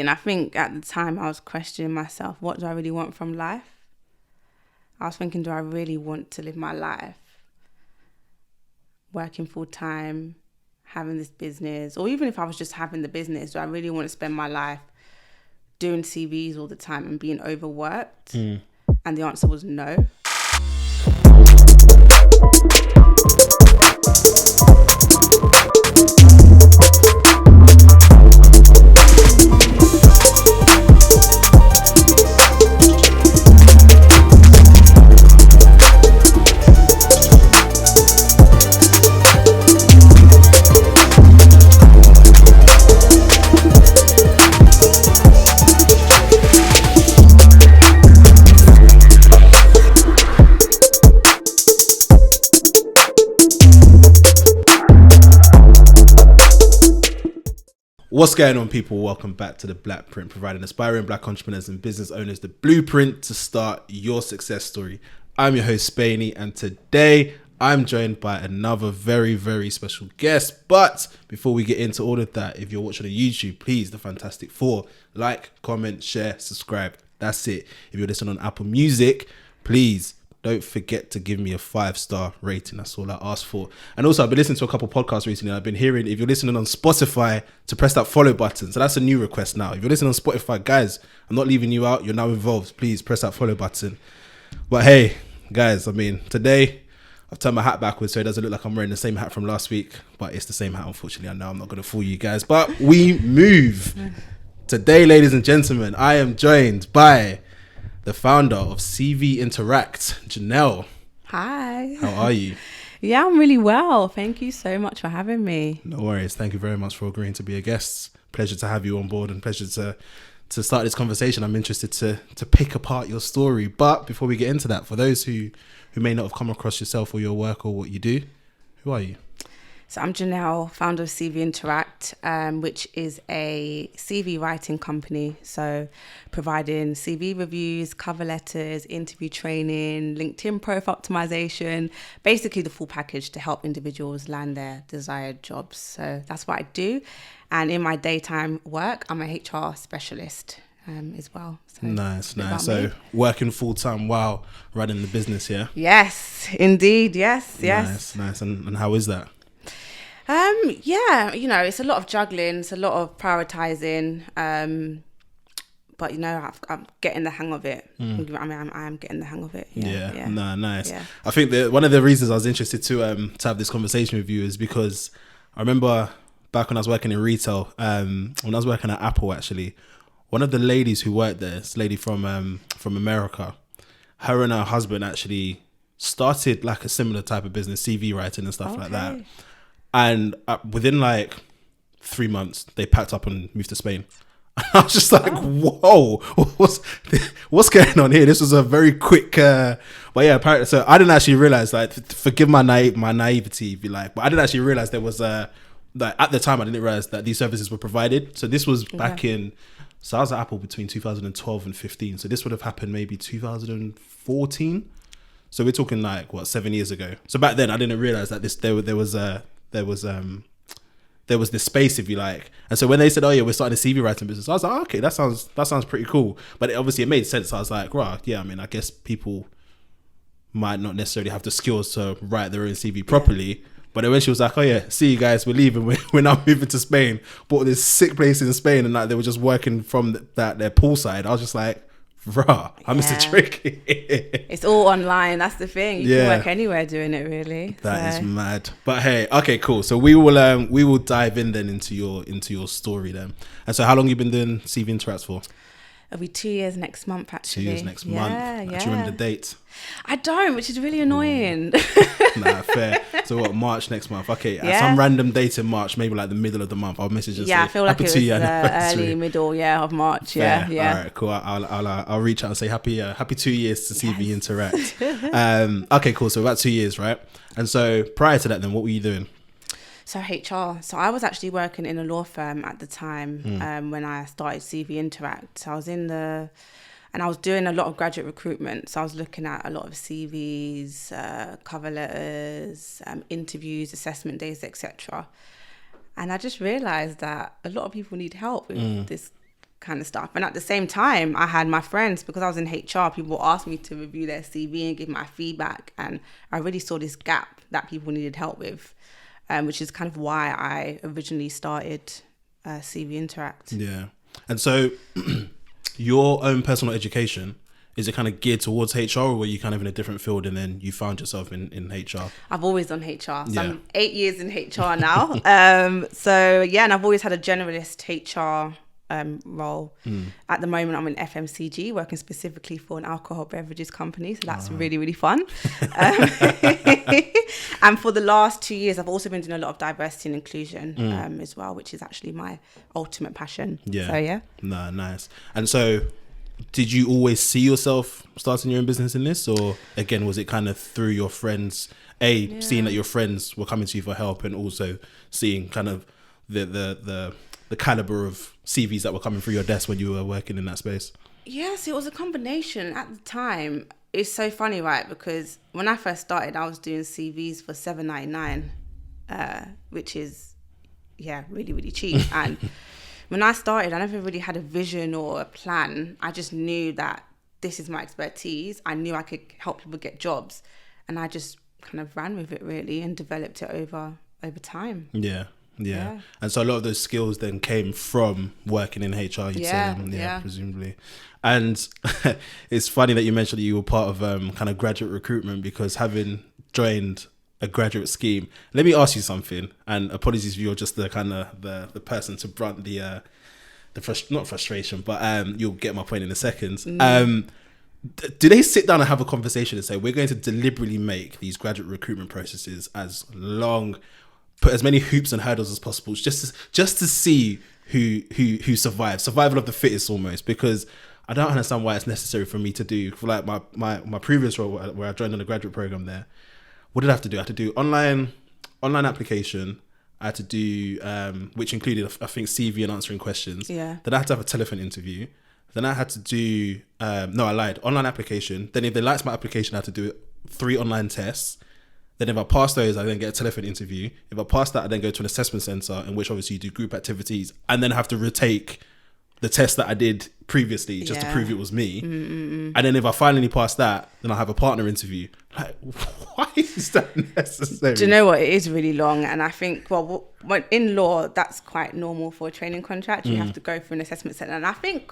And I think at the time I was questioning myself, what do I really want from life? I was thinking, do I really want to live my life working full time, having this business, or even if I was just having the business, do I really want to spend my life doing CVs all the time and being overworked? And the answer was no. What's going on, people? Welcome back to the Blackprint, providing aspiring black entrepreneurs and business owners the blueprint to start your success story. I'm your host, Spainy, and today I'm joined by another very, very special guest. But before we get into all of that, if you're watching on YouTube, please, the Fantastic Four, like, comment, share, subscribe. That's it. If you're listening on Apple Music, please don't forget to give me a 5-star rating. That's all I ask for. And also, I've been listening to a couple podcasts recently. I've been hearing, if you're listening on Spotify, to press that follow button. So that's a new request now. If you're listening on Spotify, guys, I'm not leaving you out. You're now involved. Please press that follow button. But hey, guys, I mean, today I've turned my hat backwards so it doesn't look like I'm wearing the same hat from last week. But it's the same hat, unfortunately. I know I'm not going to fool you guys. But we move. Today, ladies and gentlemen, I am joined by the founder of CV Interact, Jenelle. Hi. How are you? Yeah, I'm really well. Thank you so much for having me. No worries. Thank you very much for agreeing to be a guest. Pleasure to have you on board and pleasure to start this conversation. I'm interested to pick apart your story. But before we get into that, for those who may not have come across yourself or your work or what you do, who are you? So I'm Jenelle, founder of CV Interact, which is a CV writing company. So providing CV reviews, cover letters, interview training, LinkedIn profile optimization, basically the full package to help individuals land their desired jobs. So that's what I do. And in my daytime work, I'm a HR specialist as well. So Nice. So working full time while running the business, yeah? Yes, indeed. Yes. Nice. And how is that? Yeah, it's a lot of juggling, it's a lot of prioritizing, but I'm getting the hang of it. I mean, I'm getting the hang of it. Yeah. No, nice. Yeah. I think that one of the reasons I was interested to have this conversation with you is because I remember back when I was working in retail, when I was working at Apple, actually, one of the ladies who worked there, this lady from America, her and her husband actually started like a similar type of business, CV writing and stuff like that. And within like 3 months, they packed up and moved to Spain. I was just like, whoa, what's going on here? This was a very quick, but yeah, apparently. So I didn't actually realize, like, forgive my naivety, if you like, but I didn't actually realize there was like at the time I didn't realize that these services were provided. So this was back in, so I was at Apple between 2012 and 15. So this would have happened maybe 2014. So we're talking like 7 years ago. So back then I didn't realize that there was this space, if you like. And so when they said, oh yeah, we're starting a CV writing business, I was like, okay, that sounds pretty cool. But it made sense. I was like, right, yeah, I mean, I guess people might not necessarily have the skills to write their own CV properly. But then when she was like, oh yeah, see you guys, we're leaving, we're now moving to Spain, bought this sick place in Spain, and like they were just working from their poolside, I was just like, rah, I missed a trick. It's all online. That's the thing. You can work anywhere doing it, really. That is mad. But hey, okay, cool. So we will dive in then into your story then. And so, how long you been doing CV Interacts for? It'll be 2 years next month, actually. 2 years next month. Do you remember the date? I don't, which is really annoying. Nah, fair. So what, March next month? Okay, at some random date in March, maybe like the middle of the month, I'll message you. Yeah, I feel like it was early, middle, of March. Fair. Yeah. All right, cool. I'll reach out and say happy 2 years to CV Interact. Okay, cool. So about 2 years, right? And so prior to that, then what were you doing? So HR. So I was actually working in a law firm at the time when I started CV Interact. So I was and I was doing a lot of graduate recruitment. So I was looking at a lot of CVs, cover letters, interviews, assessment days, etc. And I just realised that a lot of people need help with this kind of stuff. And at the same time, I had my friends, because I was in HR, people asked me to review their CV and give my feedback. And I really saw this gap that people needed help with, which is kind of why I originally started CV Interact. Yeah. And so your own personal education, is it kind of geared towards HR, or were you kind of in a different field and then you found yourself in HR? I've always done HR. So Yeah. I'm 8 years in HR now. So yeah, and I've always had a generalist HR role. At the moment, I'm in FMCG, working specifically for an alcohol beverages company. So that's really, really fun. And for the last 2 years, I've also been doing a lot of diversity and inclusion as well, which is actually my ultimate passion. Yeah. So yeah. Nah, nice. And so did you always see yourself starting your own business in this, or again, was it kind of through your friends, seeing that your friends were coming to you for help, and also seeing kind of the caliber of CVs that were coming through your desk when you were working in that space? Yes, it was a combination at the time. It's so funny, right? Because when I first started, I was doing CVs for $7.99, which is, really, really cheap. And when I started, I never really had a vision or a plan. I just knew that this is my expertise. I knew I could help people get jobs. And I just kind of ran with it, really, and developed it over time. Yeah. And so a lot of those skills then came from working in HR, you'd say, presumably. And it's funny that you mentioned that you were part of kind of graduate recruitment, because having joined a graduate scheme, let me ask you something, and apologies if you're just the kind of the person to brunt the not frustration, but you'll get my point in a second. Do they sit down and have a conversation and say, we're going to deliberately make these graduate recruitment processes as long, put as many hoops and hurdles as possible, just to see who survives, survival of the fittest almost? Because I don't understand why it's necessary for me to do, for like my previous role where I joined on the graduate program there. What did I have to do? I had to do online application. I had to do, which included, I think, CV and answering questions. Yeah. Then I had to have a telephone interview. Then I had to do, no, I lied, online application. Then if they liked my application, I had to do 3 online tests. Then if I pass those, I then get a telephone interview. If I pass that, I then go to an assessment center, in which obviously you do group activities, and then have to retake the test that I did previously just to prove it was me. And then if I finally pass that, then I'll have a partner interview. Like, why is that necessary? Do you know what? It is really long. And I think, well, in law, that's quite normal for a training contract. You have to go through an assessment center. And I think,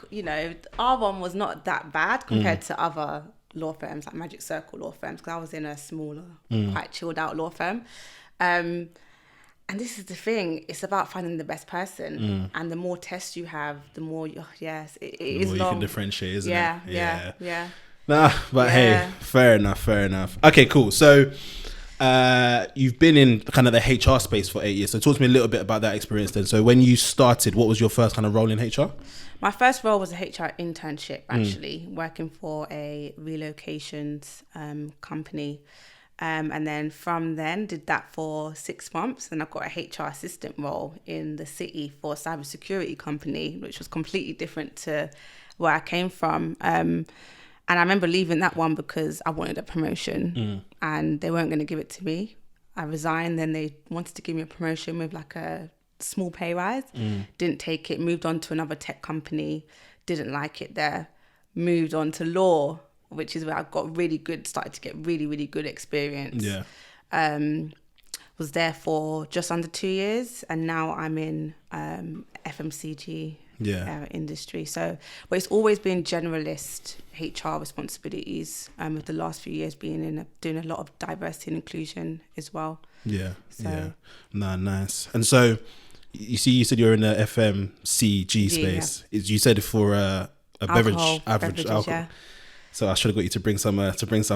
our one was not that bad compared to other law firms, like Magic Circle law firms, because I was in a smaller, quite chilled out law firm. And this is the thing, it's about finding the best person. And the more tests you have, the more, it is long. The more you can differentiate, isn't it? Yeah. Nah, but hey, fair enough. Okay, cool. So you've been in kind of the HR space for 8 years. So talk to me a little bit about that experience then. So when you started, what was your first kind of role in HR? My first role was a HR internship, actually, working for a relocations company. And then from then did that for 6 months. Then I got a HR assistant role in the city for a cybersecurity company, which was completely different to where I came from. And I remember leaving that one because I wanted a promotion and they weren't going to give it to me. I resigned. Then they wanted to give me a promotion with like a small pay rise. Didn't take it, moved on to another tech company. Didn't like it there. Moved on to law, which is where I started to get really, really good experience. Was there for just under 2 years, and now I'm in FMCG industry. So, but it's always been generalist HR responsibilities, with the last few years being doing a lot of diversity and inclusion as well. Nah, nice. And so, you said you're in the FMCG space. You said for a beverage alcohol. Yeah. So I should have got you to bring some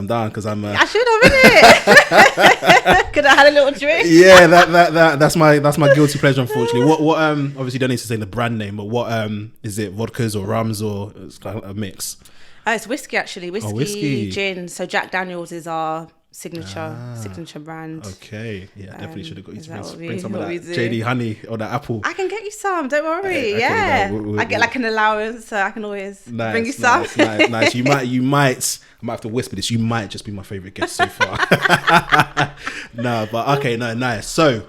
down, because I'm. I should have, innit? Could have had a little drink. Yeah, that's my guilty pleasure, unfortunately. What obviously you don't need to say the brand name, but what is it? Vodkas or rums, or it's kind of a mix? It's whiskey, actually. Whiskey, gin. So Jack Daniel's is our signature brand. Okay, yeah, definitely should have got you to bring some of that JD honey or that apple. I can get you some, don't worry. I get like an allowance, so I can always bring you some. Nice. I might have to whisper this. You might just be my favorite guest so far. No, but okay, no, nice. So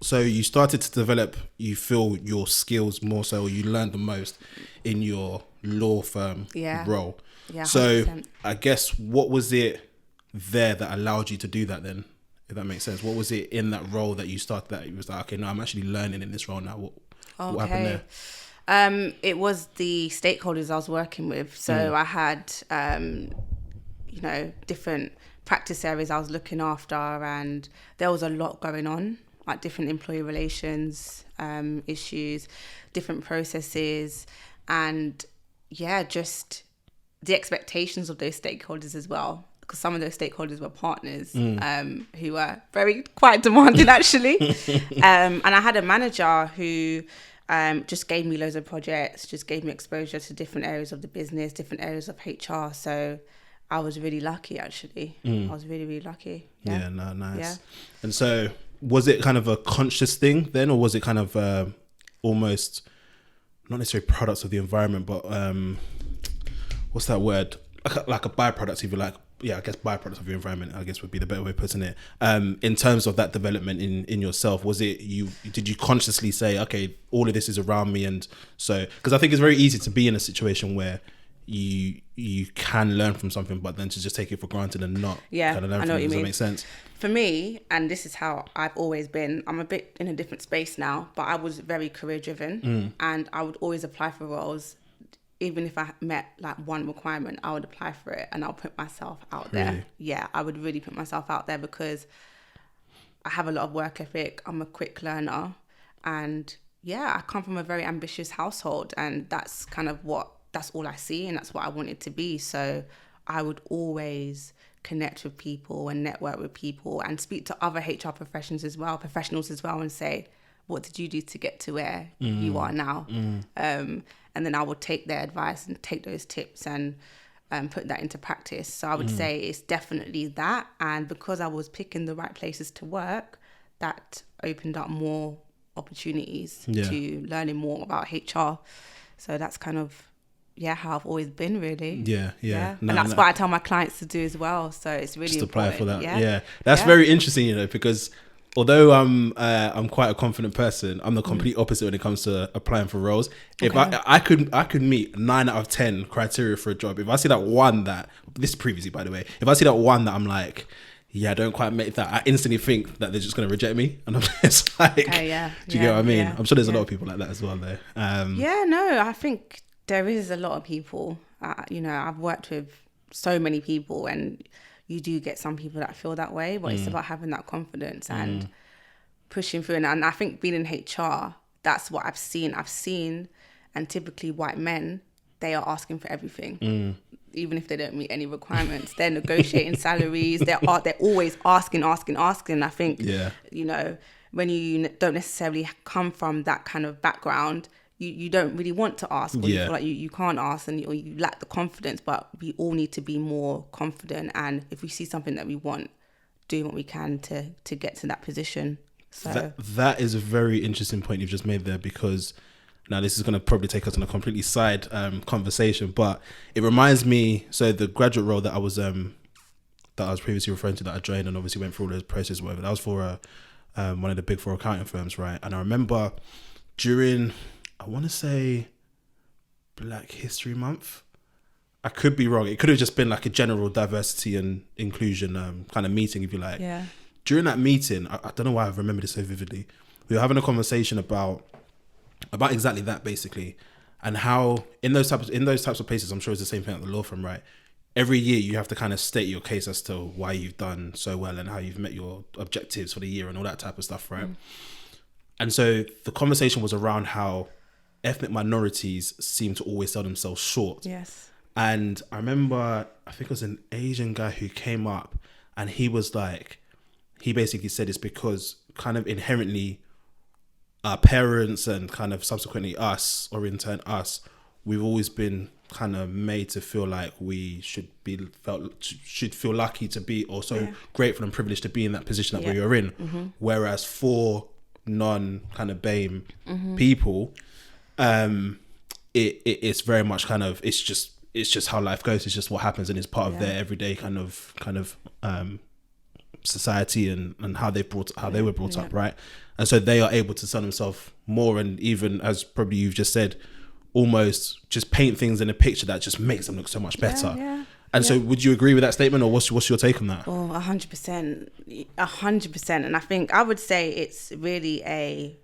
so you started to develop, you feel your skills more so, you learned the most in your law firm role. Yeah. 100%. So I guess what was it there that allowed you to do that then? If that makes sense. What was it in that role that you started that it was like, okay, no, I'm actually learning in this role now. What happened there? It was the stakeholders I was working with. So I had, different practice areas I was looking after, and there was a lot going on, like different employee relations issues, different processes, and just the expectations of those stakeholders as well. Because some of those stakeholders were partners who were quite demanding, actually. And I had a manager who just gave me loads of projects, just gave me exposure to different areas of the business, different areas of HR. So I was really lucky, actually. I was really, really lucky. Yeah, no, nice. Yeah. And so was it kind of a conscious thing then, or was it kind of almost, not necessarily products of the environment, but what's that word? Like a byproduct, if you like. Yeah, I guess byproducts of your environment, I guess would be the better way of putting it. In terms of that development in yourself, was it did you consciously say, okay, all of this is around me, and so, because I think it's very easy to be in a situation where you can learn from something, but then to just take it for granted and not kind of learn from it. Does that make sense? For me, and this is how I've always been, I'm a bit in a different space now, but I was very career driven, and I would always apply for roles. Even if I met like one requirement, I would apply for it and I'll put myself out there. Yeah, I would really put myself out there because I have a lot of work ethic. I'm a quick learner, and I come from a very ambitious household, and that's all I see, and that's what I want it to be. So I would always connect with people and network with people and speak to other HR professionals as well, and say, what did you do to get to where you are now? And then I would take their advice and take those tips and put that into practice. So I would say it's definitely that. And because I was picking the right places to work, that opened up more opportunities to learning more about HR. So that's kind of, how I've always been, really. Yeah. No, and that's what I tell my clients to do as well. So it's really just important. Apply for that. Yeah. That's very interesting, because although I'm quite a confident person, I'm the complete opposite when it comes to applying for roles. If I could meet 9 out of 10 criteria for a job. If I see that one this previously, by the way, if I see that one that I'm like, I don't quite make that, I instantly think that they're just going to reject me. And I'm just like, do you get what I mean? I'm sure there's a lot of people like that as well, though. I think there is a lot of people. I've worked with so many people, and you do get some people that feel that way, but it's about having that confidence and pushing through. And I think being in HR, that's what I've seen. And typically white men, they are asking for everything. Even if they don't meet any requirements, they're negotiating salaries. They're always asking. I think, when you don't necessarily come from that kind of background, you don't really want to ask, or you feel like you can't ask, or you lack the confidence. But we all need to be more confident, and if we see something that we want, do what we can to get to that position. So that is a very interesting point you've just made there, because now this is going to probably take us on a completely side conversation, but it reminds me, so the graduate role that I was previously referring to, that I joined and obviously went through all those processes, whatever, that was for one of the big 4 accounting firms, right? And I remember during, I want to say, Black History Month. I could be wrong. It could have just been like a general diversity and inclusion kind of meeting, if you like. Yeah. During that meeting, I don't know why I remember this so vividly. We were having a conversation about exactly that, basically, and how in those types of places, I'm sure it's the same thing at the law firm, right? Every year you have to kind of state your case as to why you've done so well and how you've met your objectives for the year and all that type of stuff, right? And so the conversation was around how ethnic minorities seem to always sell themselves short. Yes. And I remember, I think it was an Asian guy who came up, and he was like, he basically said it's because kind of inherently our parents and kind of subsequently us, or in turn us, we've always been kind of made to feel like we should feel lucky to be, or so grateful and privileged to be in that position that we are in. Whereas for non kind of BAME people, it's very much kind of, it's just how life goes. It's just what happens, and it's part of their everyday kind of society and how they were brought up, right? And so they are able to sell themselves more, and even as probably you've just said, almost just paint things in a picture that just makes them look so much better. And so would you agree with that statement, or what's your take on that? Oh, 100%. 100%. And I think I would say it's really a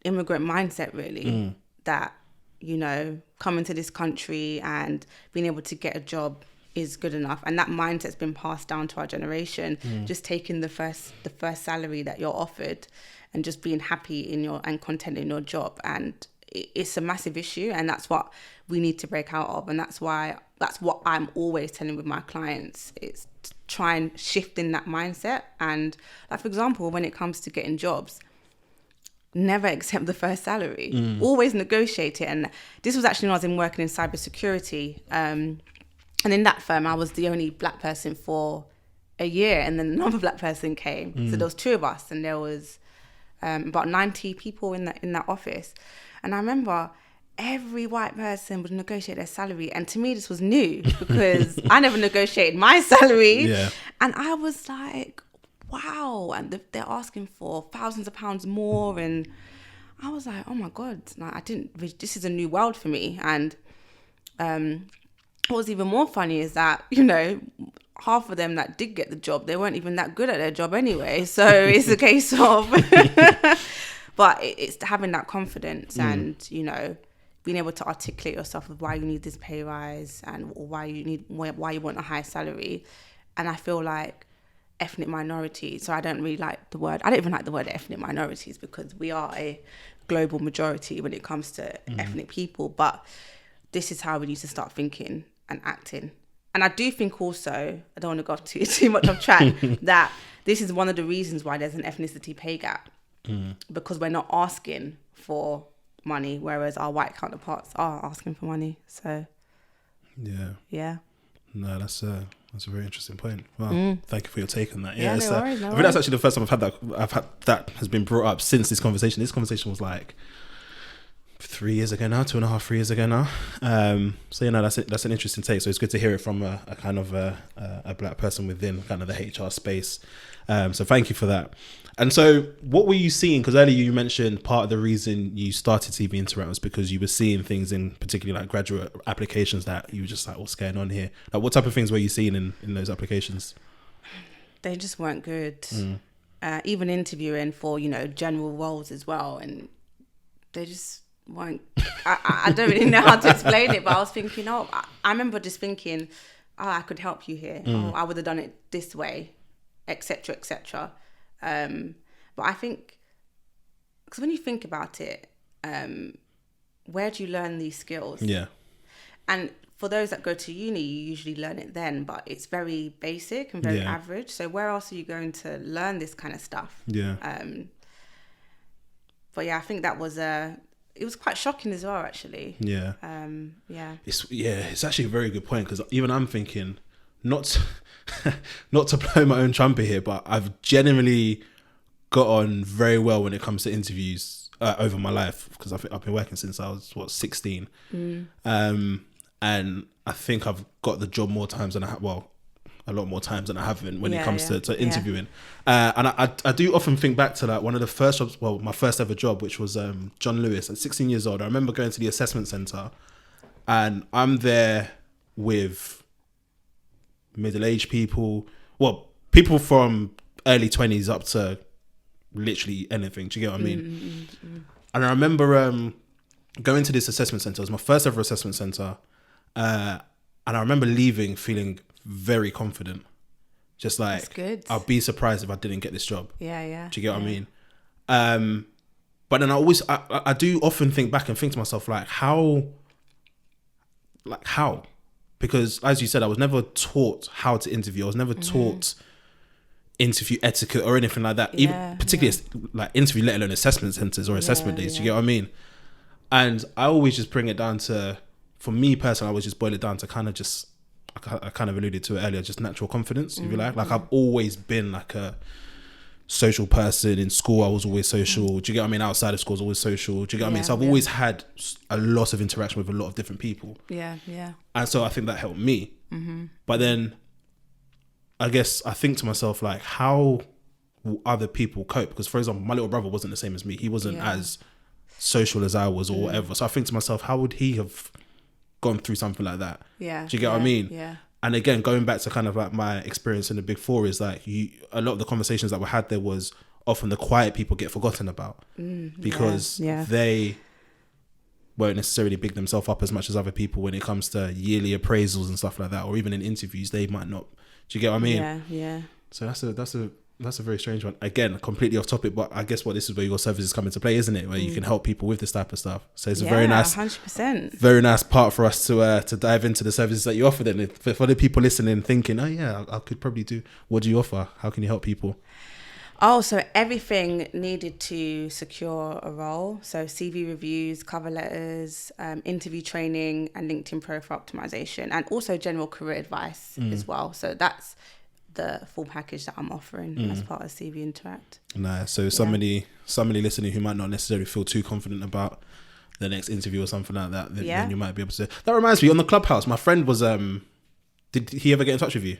immigrant mindset, really, that, you know, coming to this country and being able to get a job is good enough. And that mindset's been passed down to our generation. Just taking the first salary that you're offered and just being happy and content in your job. And it's a massive issue, and that's what we need to break out of. And that's what I'm always telling with my clients. It's to try and shift in that mindset. And like, for example, when it comes to getting jobs, never accept the first salary. Always negotiate it. And this was actually when I was working in cybersecurity. And in that firm, I was the only black person for a year, and then another black person came. So there was two of us, and there was about 90 people in that office. And I remember every white person would negotiate their salary. And to me, this was new because I never negotiated my salary. Yeah. And I was like, wow. And they're asking for thousands of pounds more. And I was like, oh my God, like, this is a new world for me. And what was even more funny is that, you know, half of them that did get the job, they weren't even that good at their job anyway. So it's a case of... But it's having that confidence and, you know, being able to articulate yourself of why you need this pay rise and why you want a high salary. And I feel like ethnic minorities, so I don't even like the word ethnic minorities, because we are a global majority when it comes to ethnic people. But this is how we need to start thinking and acting. And I do think also, I don't want to go too much off track, that this is one of the reasons why there's an ethnicity pay gap. Because we're not asking for money, whereas our white counterparts are asking for money. So yeah. No, that's a very interesting point. Well, thank you for your take on that. No worries, I think that's actually the first time I've had that has been brought up since this conversation. This conversation was like 3 years ago now, 2.5-3 years ago now. So you know, that's an interesting take. So it's good to hear it from a kind of a black person within kind of the HR space. So thank you for that. And so what were you seeing? Because earlier you mentioned part of the reason you started CV Interact was because you were seeing things in particularly like graduate applications that you were just like, what's going on here? Like, what type of things were you seeing in those applications? They just weren't good. Even interviewing for, you know, general roles as well. And they just weren't, I don't really know how to explain it, but I was thinking, I remember just thinking, I could help you here. I would have done it this way, etc., etc. But I think, because when you think about it, where do you learn these skills? Yeah. And for those that go to uni, you usually learn it then, but it's very basic and very average. So where else are you going to learn this kind of stuff? Yeah. But yeah, I think that was it was quite shocking as well, actually. Yeah. It's actually a very good point, because even I'm thinking, not to blow my own trumpet here, but I've genuinely got on very well when it comes to interviews over my life, because I've been working since I was 16. And I think I've got the job more times than a lot more times than I haven't when it comes to interviewing. And I do often think back to like one of the first jobs, my first ever job, which was John Lewis at 16 years old. I remember going to the assessment centre, and I'm there with middle-aged people, people from early 20s up to literally anything. Do you get what I mean? And I remember going to this assessment centre. It was my first ever assessment centre. And I remember leaving feeling very confident. Just like, that's good. I'll be surprised if I didn't get this job. Yeah. Do you get what I mean? But then I do often think back and think to myself, like, how? Because as you said, I was never taught how to interview. I was never taught interview etiquette or anything like that. Even particularly like interview, let alone assessment centres or assessment days. Do you get what I mean? And I always just bring it down to, for me personally, I always just boil it down to kind of just, I kind of alluded to it earlier, just natural confidence, if you like. Like, I've always been like a social person. In school, I was always social. Do you get what I mean? Outside of school, I was always social. Do you get what I mean? So I've always had a lot of interaction with a lot of different people. Yeah. And so I think that helped me. But then I guess I think to myself, like, how will other people cope? Because, for example, my little brother wasn't the same as me. He wasn't as social as I was or whatever. So I think to myself, how would he have gone through something like that? Yeah. Do you get what I mean? Yeah. And again, going back to kind of like my experience in the Big Four is like a lot of the conversations that were had there was often the quiet people get forgotten about because they won't necessarily big themselves up as much as other people when it comes to yearly appraisals and stuff like that, or even in interviews, they might not. Do you get what I mean? Yeah. So that's a very strange one. Again, completely off topic, but I guess this is where your services come into play, isn't it? Where you can help people with this type of stuff. So it's a very nice, 100%. very nice part for us to dive into the services that you offer. Then, for the people listening, thinking, oh yeah, I could probably do. What do you offer? How can you help people? Oh, so everything needed to secure a role. So CV reviews, cover letters, interview training, and LinkedIn profile optimization, and also general career advice as well. So that's the full package that I'm offering as part of CV Interact. Nice. So somebody listening who might not necessarily feel too confident about the next interview or something like that, then you might be able to. That reminds me, on the Clubhouse, my friend was. Did he ever get in touch with you?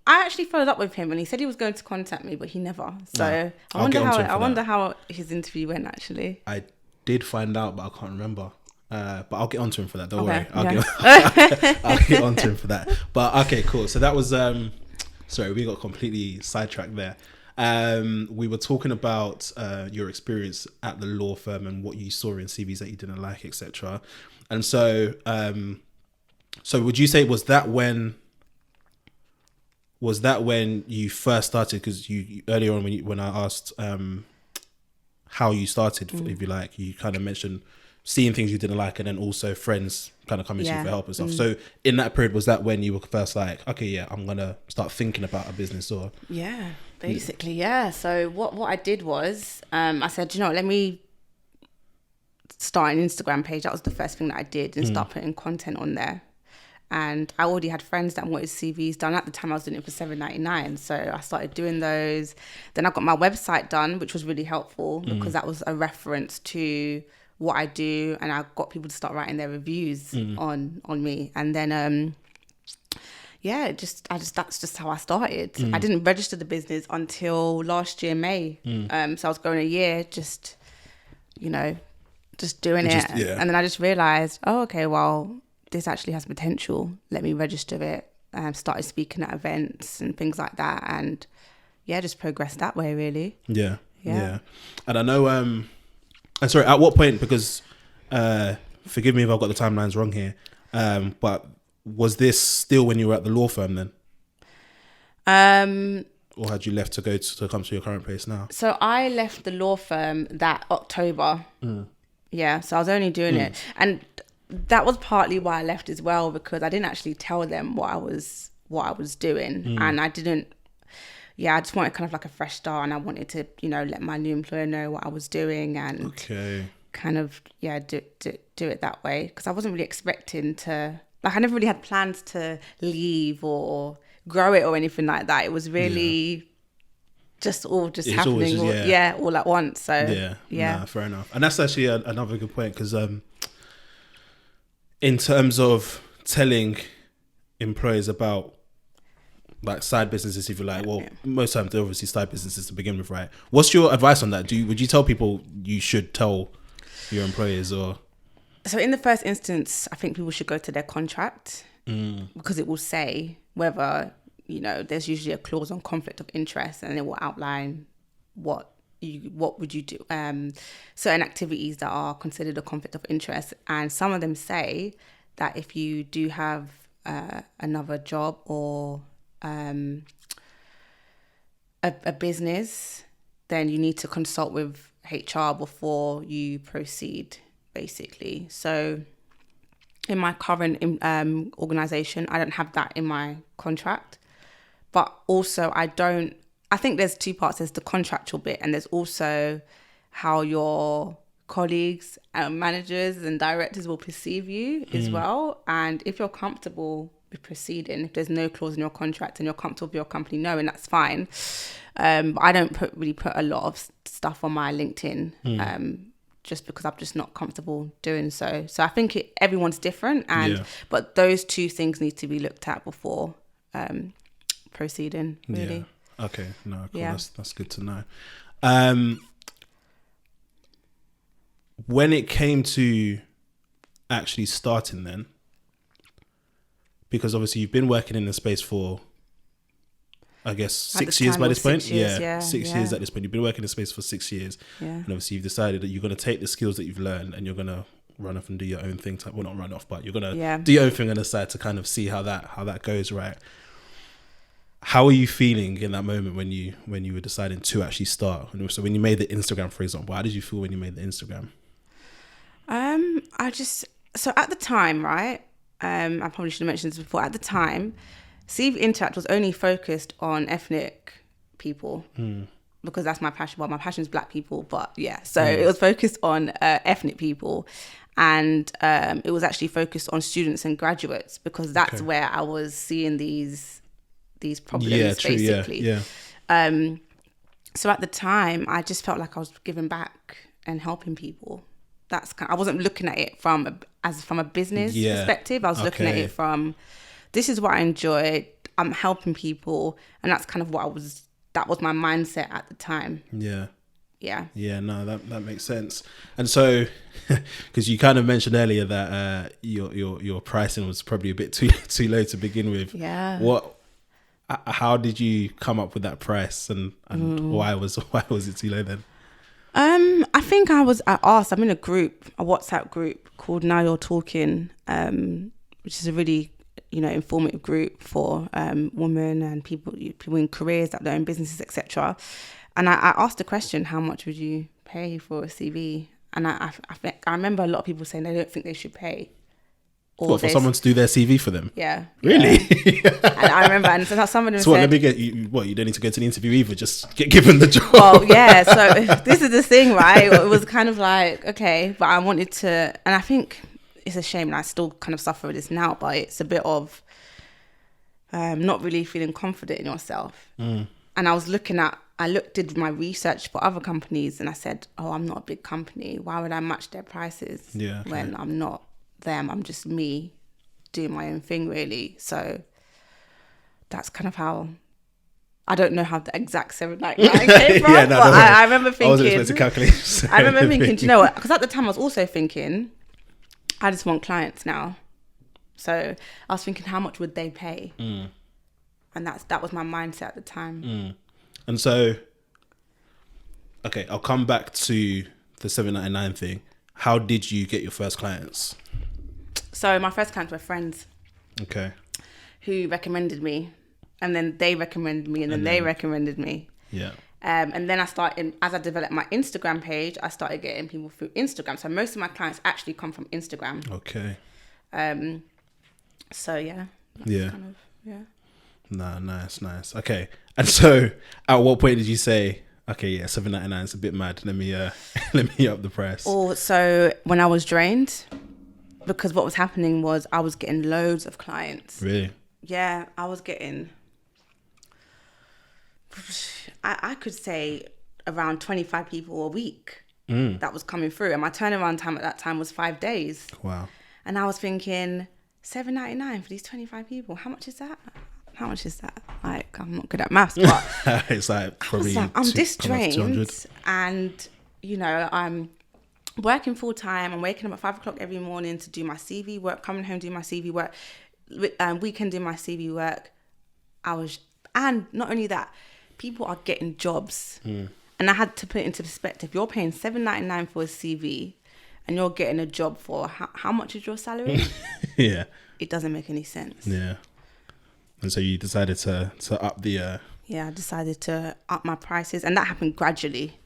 I actually followed up with him and he said he was going to contact me, but he never. So I wonder how his interview went actually. I did find out, but I can't remember. But I'll get onto him for that. Don't worry. I'll get onto him for that. But okay, cool. So that was sorry, we got completely sidetracked there. We were talking about your experience at the law firm and what you saw in CVs that you didn't like, etc. And so would you say was that when you first started? Because you earlier on when I asked how you started, if you like, you kind of mentioned seeing things you didn't like, and then also friends kind of coming to you for help and stuff. So in that period, was that when you were first like, okay, yeah, I'm gonna start thinking about a business? Or basically, yeah. So what I did was I said, let me start an Instagram page. That was the first thing that I did, and start putting content on there. And I already had friends that wanted CVs done. At the time, I was doing it for $7.99. So I started doing those. Then I got my website done, which was really helpful because that was a reference to what I do. And I got people to start writing their reviews on me. And then, that's just how I started. I didn't register the business until last year, May. So I was going a year just doing it. Yeah. And then I just realized, this actually has potential. Let me register it. Started speaking at events and things like that, and just progressed that way really. Yeah. And I know. And sorry, at what point? Because forgive me if I've got the timelines wrong here. But was this still when you were at the law firm then? Or had you left to come to your current place now? So I left the law firm that October. Yeah. So I was only doing it, and that was partly why I left as well, because I didn't actually tell them what I was doing. And I just wanted kind of like a fresh start, and I wanted to, let my new employer know what I was doing and kind of, do it that way. Because I wasn't really expecting to, I never really had plans to leave or grow it or anything like that. It was really just happening all at once. So nah, fair enough. And that's actually another good point, because in terms of telling employers about like side businesses, if you like, most times they're obviously side businesses to begin with, right? What's your advice on that? Would you tell people you should tell your employers? Or so in the first instance, I think people should go to their contract because it will say whether there's usually a clause on conflict of interest, and it will outline what would you do, certain activities that are considered a conflict of interest. And some of them say that if you do have another job or a business, then you need to consult with HR before you proceed, basically. So in my current organisation, I don't have that in my contract, but also I think there's two parts. There's the contractual bit, and there's also how your colleagues and managers and directors will perceive you as well. And if you're comfortable with proceeding, if there's no clause in your contract and you're comfortable with your company knowing, that's fine. But I don't really put a lot of stuff on my LinkedIn just because I'm just not comfortable doing so. So I think everyone's different, but those two things need to be looked at before proceeding, really. Yeah. Okay. No, cool. Yeah. That's good to know. When it came to actually starting then, because obviously you've been working in the space for, I guess, 6 years by this point. 6 years, 6 years at this point. You've been working in the space for 6 years. Yeah. And obviously you've decided that you're going to take the skills that you've learned and you're going to run off and do your own thing. Well, not run off, but you're going to do your own thing on the side to kind of see how that goes, right? How are you feeling in that moment when you were deciding to actually start? And so when you made the Instagram, for example, how did you feel when you made the Instagram? So at the time, right, I probably should have mentioned this before. At the time, CV Interact was only focused on ethnic people because that's my passion. Well, my passion is Black people, but yeah. So it was focused on ethnic people, and it was actually focused on students and graduates because that's where I was seeing these problems, basically. Yeah. So at the time, I just felt like I was giving back and helping people. I wasn't looking at it from a business perspective. I was looking at it from, this is what I enjoy. I'm helping people, and that's kind of that was my mindset at the time. Yeah. Yeah. No, that makes sense. And so, because you kind of mentioned earlier that your pricing was probably a bit too low to begin with. Yeah. How did you come up with that price, and why was it too low then? I think I asked. I'm in a WhatsApp group called Now You're Talking, which is a really, informative group for women and people in careers that their own businesses, etc. And I asked the question, how much would you pay for a CV? And I remember a lot of people saying they don't think they should pay. Or for someone to do their CV for them? Yeah. Really? Yeah. And I remember, and so some of them let me get you. What, you don't need to go to the interview either. Just get given the job. Well, yeah. So this is the thing, right? It was kind of like, okay, but I wanted to, and I think it's a shame, and I still kind of suffer with this now. But it's a bit of not really feeling confident in yourself. And did my research for other companies, and I said, oh, I'm not a big company. Why would I match their prices when I'm not them? I'm just me doing my own thing, really. So that's kind of how, I don't know how the exact 799 came from, but I remember thinking, I wasn't supposed to calculate. I remember thinking, do you know what? Because at the time I was also thinking, I just want clients now. So I was thinking, how much would they pay? And that was my mindset at the time. And so, okay, I'll come back to the 799 thing. How did you get your first clients? So my first clients were friends. Okay. Who recommended me, and then they recommended me, and then they recommended me. Yeah. And then as I developed my Instagram page, I started getting people through Instagram. So most of my clients actually come from Instagram. Okay. So yeah. Nah, nice. Okay. And so, at what point did you say, okay, yeah, 799 is a bit mad. Let me up the price. So when I was drained, because what was happening was I was getting loads of clients. Really? Yeah, I was getting, I could say around 25 people a week that was coming through. And my turnaround time at that time was 5 days. Wow. And I was thinking, $7.99 for these 25 people. How much is that? Like, I'm not good at maths, but it's like probably I'm this drained, and I'm working full time. I'm waking up at 5 o'clock every morning to do my CV work, coming home do my CV work, weekend do my CV work. And not only that, people are getting jobs, and I had to put it into perspective. You're paying $7.99 for a CV, and you're getting a job for how much is your salary? Yeah, it doesn't make any sense. Yeah. And so you decided to up the... Yeah, I decided to up my prices, and that happened gradually.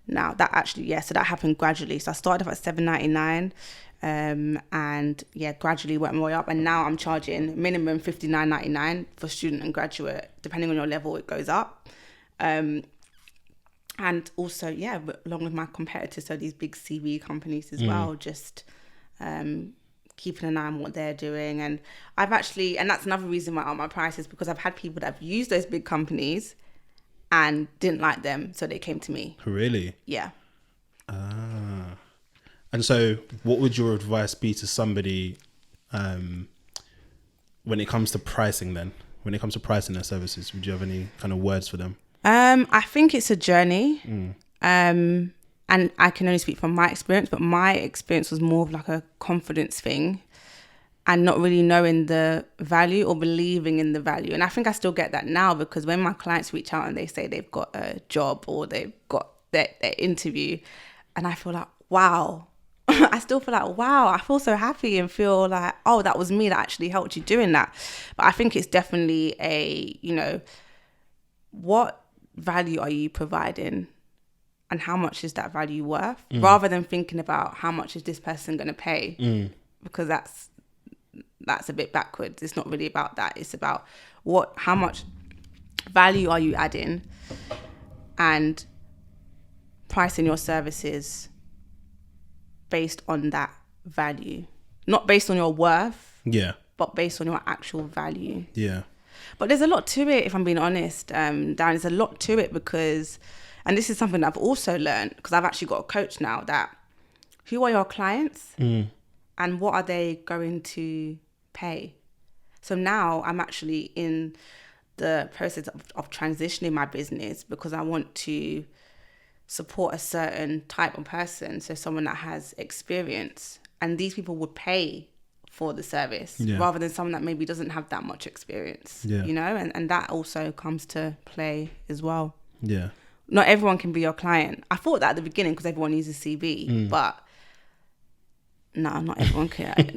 So that happened gradually. So I started off at $7.99, and gradually worked my way up. And now I'm charging minimum $59.99 for student and graduate. Depending on your level, it goes up. And also, along with my competitors, so these big CV companies as well, just... keeping an eye on what they're doing. And and that's another reason why I up my prices, because I've had people that have used those big companies and didn't like them, so they came to me. Really? Yeah. And so what would your advice be to somebody when it comes to pricing then? when it comes to pricing their services? Would you have any kind of words for them? I think it's a journey. And I can only speak from my experience, but my experience was more of like a confidence thing and not really knowing the value or believing in the value. And I think I still get that now, because when my clients reach out and they say they've got a job or they've got their interview, and I feel like, wow, I still feel like, wow, I feel so happy and feel like, oh, that was me that actually helped you doing that. But I think it's definitely what value are you providing and how much is that value worth, rather than thinking about how much is this person going to pay, because that's a bit backwards. It's not really about that. It's about how much value are you adding, and pricing your services based on that value, not based on your worth, but based on your actual value. But there's a lot to it, if I'm being honest, Dan. There's a lot to it because, and this is something that I've also learned, because I've actually got a coach now, that who are your clients and what are they going to pay? So now I'm actually in the process of transitioning my business, because I want to support a certain type of person, so someone that has experience, and these people would pay for the service rather than someone that maybe doesn't have that much experience, and that also comes to play as well. Not everyone can be your client. I thought that at the beginning, because everyone uses CV, but no, not everyone can.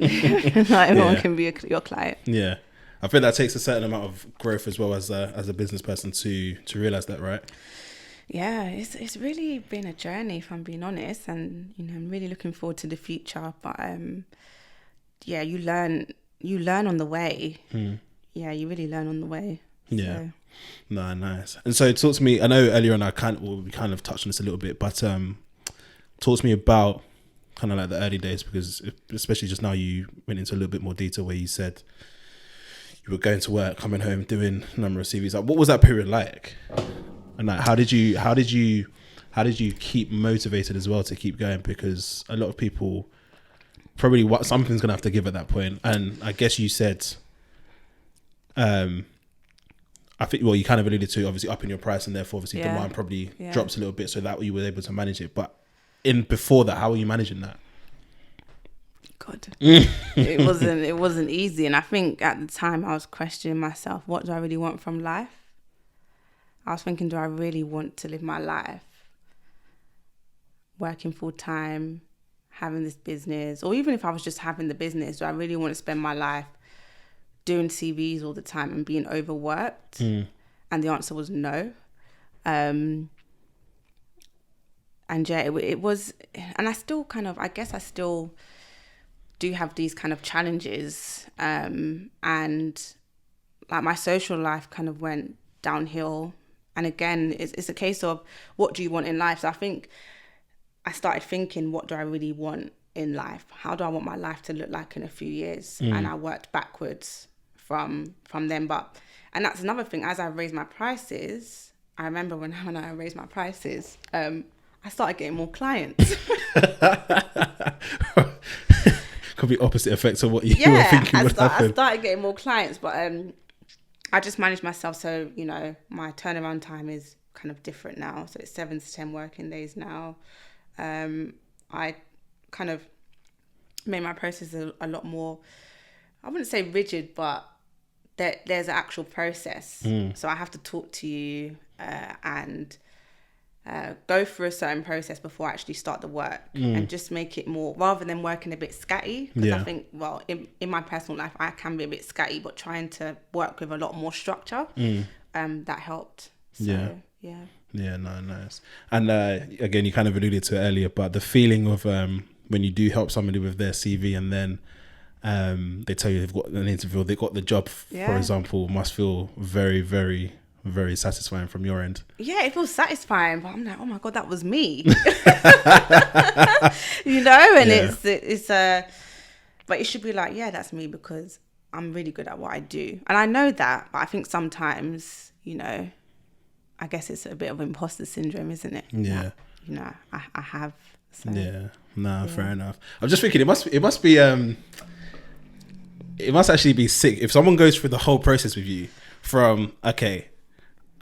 Not everyone can be your client. I think that takes a certain amount of growth as well as a business person to realize that, right? It's really been a journey, if I'm being honest, and I'm really looking forward to the future. But you learn on the way. You really learn on the way. So. No, nice. And so talk to me. I know earlier on we kind of touched on this a little bit, but talk to me about kind of like the early days, because especially just now you went into a little bit more detail where you said you were going to work, coming home, doing a number of CVs. Like, what was that period like? And like, how did you keep motivated as well to keep going? Because a lot of people probably something's gonna have to give at that point. And I guess you said, I think, well, you kind of alluded to obviously upping your price, and therefore obviously demand probably drops a little bit, so that you were able to manage it. But before that, how were you managing that? God, it wasn't easy, and I think at the time I was questioning myself: what do I really want from life? I was thinking, do I really want to live my life working full time, having this business, or even if I was just having the business, do I really want to spend my life doing CVs all the time and being overworked? And the answer was no. And it was, and I still I guess I still do have these kind of challenges, and like my social life kind of went downhill. And again, it's a case of, what do you want in life? So I think I started thinking, what do I really want in life? How do I want my life to look like in a few years? And I worked backwards from them. And that's another thing. As I raised my prices, I remember when I raised my prices, I started getting more clients. Could be opposite effects of what you were thinking would happen. I started getting more clients, but I just managed myself. So, my turnaround time is kind of different now. So it's 7 to 10 working days now. I kind of made my process a lot more, I wouldn't say rigid, but there's an actual process. So I have to talk to you and go through a certain process before I actually start the work, and just make it more, rather than working a bit scatty. Because I think, well, in my personal life, I can be a bit scatty, but trying to work with a lot more structure, that helped. So, Yeah, no, nice. And again, you kind of alluded to it earlier, but the feeling of when you do help somebody with their CV and then they tell you they've got an interview, they got the job, for example, must feel very, very, very satisfying from your end. Yeah, it feels satisfying, but I'm like, oh my God, that was me. It's but it should be like, yeah, that's me, because I'm really good at what I do. And I know that, but I think sometimes, I guess it's a bit of imposter syndrome, isn't it? Yeah. That, I have. So. Yeah. Fair enough. I'm just thinking it must actually be sick if someone goes through the whole process with you from, okay,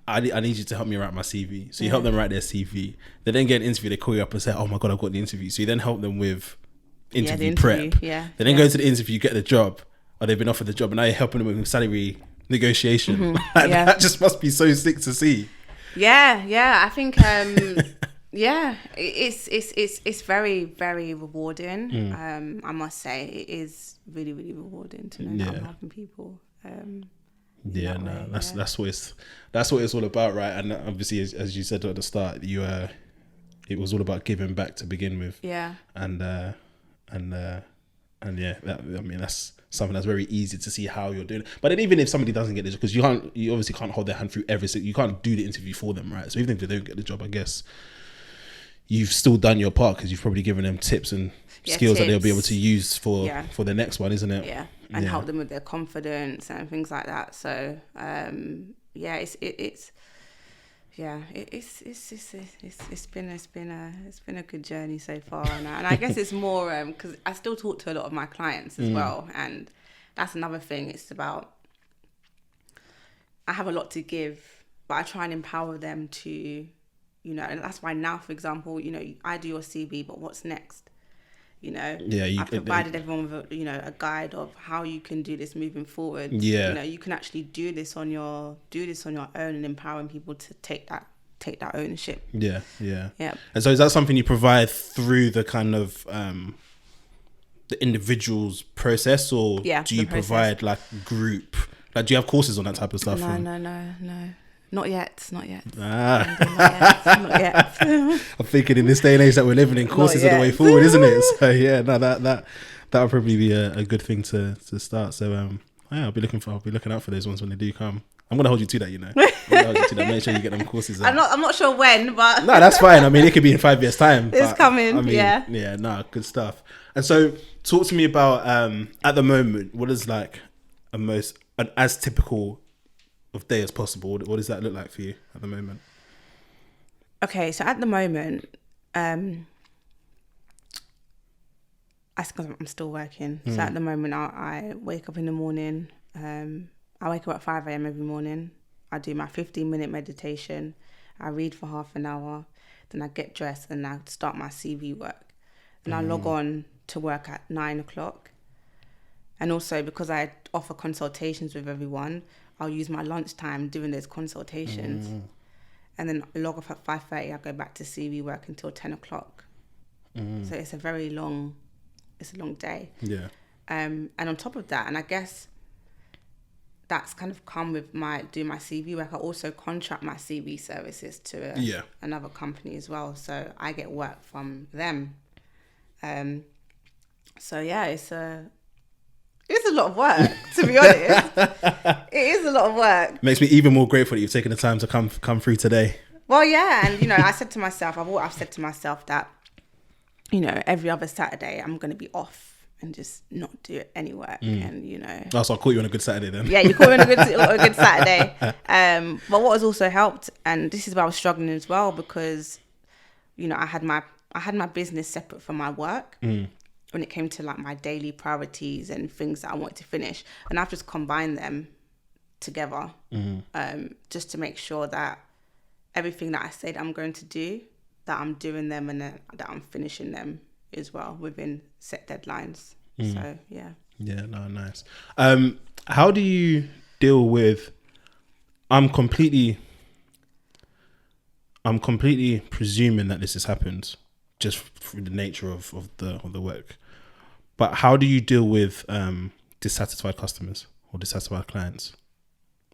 I need you to help me write my CV. So you help them write their CV. They then get an interview. They call you up and say, oh my God, I've got the interview. So you then help them with interview prep. Yeah. They then go to the interview, get the job, or they've been offered the job, and now you're helping them with salary negotiation. That just must be so sick to see. Yeah. I think, it's very, very rewarding. I must say it is really, really rewarding to know that I'm helping people. That's what it's all about, right? And obviously, as you said at the start, it was all about giving back to begin with. That's something that's very easy to see how you're doing it. But then even if somebody doesn't get the job, because you obviously can't hold their hand through everything, you can't do the interview for them, right? So even if they don't get the job, I guess you've still done your part, because you've probably given them tips and skills that they'll be able to use for the next one, isn't it? And help them with their confidence and things like that. So it's been a good journey so far, and I guess it's more because I still talk to a lot of my clients as well, and that's another thing. It's about, I have a lot to give, but I try and empower them to, and that's why now, for example, I do your CV, but what's next? I've provided everyone with a guide of how you can do this moving forward. You can actually do this on your own, and empowering people to take that ownership. And so is that something you provide through the kind of the individual's process, or do you provide like group, like do you have courses on that type of stuff? No. Not yet. Not yet. I'm thinking in this day and age that we're living in, courses are the way forward, isn't it? So that would probably be a good thing to start. So I'll be looking out for those ones when they do come. I'm gonna hold you to that, I'm gonna hold you to that. Make sure you get them courses. I'm not sure when, but no, that's fine. I mean, it could be in 5 years' time. It's coming. Good stuff. And so, talk to me about at the moment, what is like an as typical of day as possible. What does that look like for you at the moment? Okay, so at the moment, I suppose I'm still working. So at the moment, I wake up in the morning. I wake up at 5 a.m. every morning. I do my 15-minute meditation. I read for half an hour. Then I get dressed and I start my CV work. Then I log on to work at 9 o'clock. And also, because I offer consultations with everyone, I'll use my lunchtime doing those consultations. And then I log off at 5:30. I go back to CV work until 10 o'clock. So it's a long day. Yeah. And on top of that, and I guess that's kind of come with doing my CV work. I also contract my CV services to another company as well. So I get work from them. It's a lot of work, to be honest. It is a lot of work. Makes me even more grateful that you've taken the time to come through today. Well, yeah, and I said to myself, I've said to myself that, every other Saturday I'm going to be off and just not do any work, and Oh, so I'll call you on a good Saturday then. Yeah, you call me on a good Saturday. But what has also helped, and this is where I was struggling as well, because, I had my business separate from my work. When it came to like my daily priorities and things that I wanted to finish, and I've just combined them together, just to make sure that everything that I said I'm going to do, that I'm doing them, and that I'm finishing them as well within set deadlines. So nice. How do you deal with I'm completely presuming that this has happened just through the nature of the work. But how do you deal with dissatisfied customers or dissatisfied clients?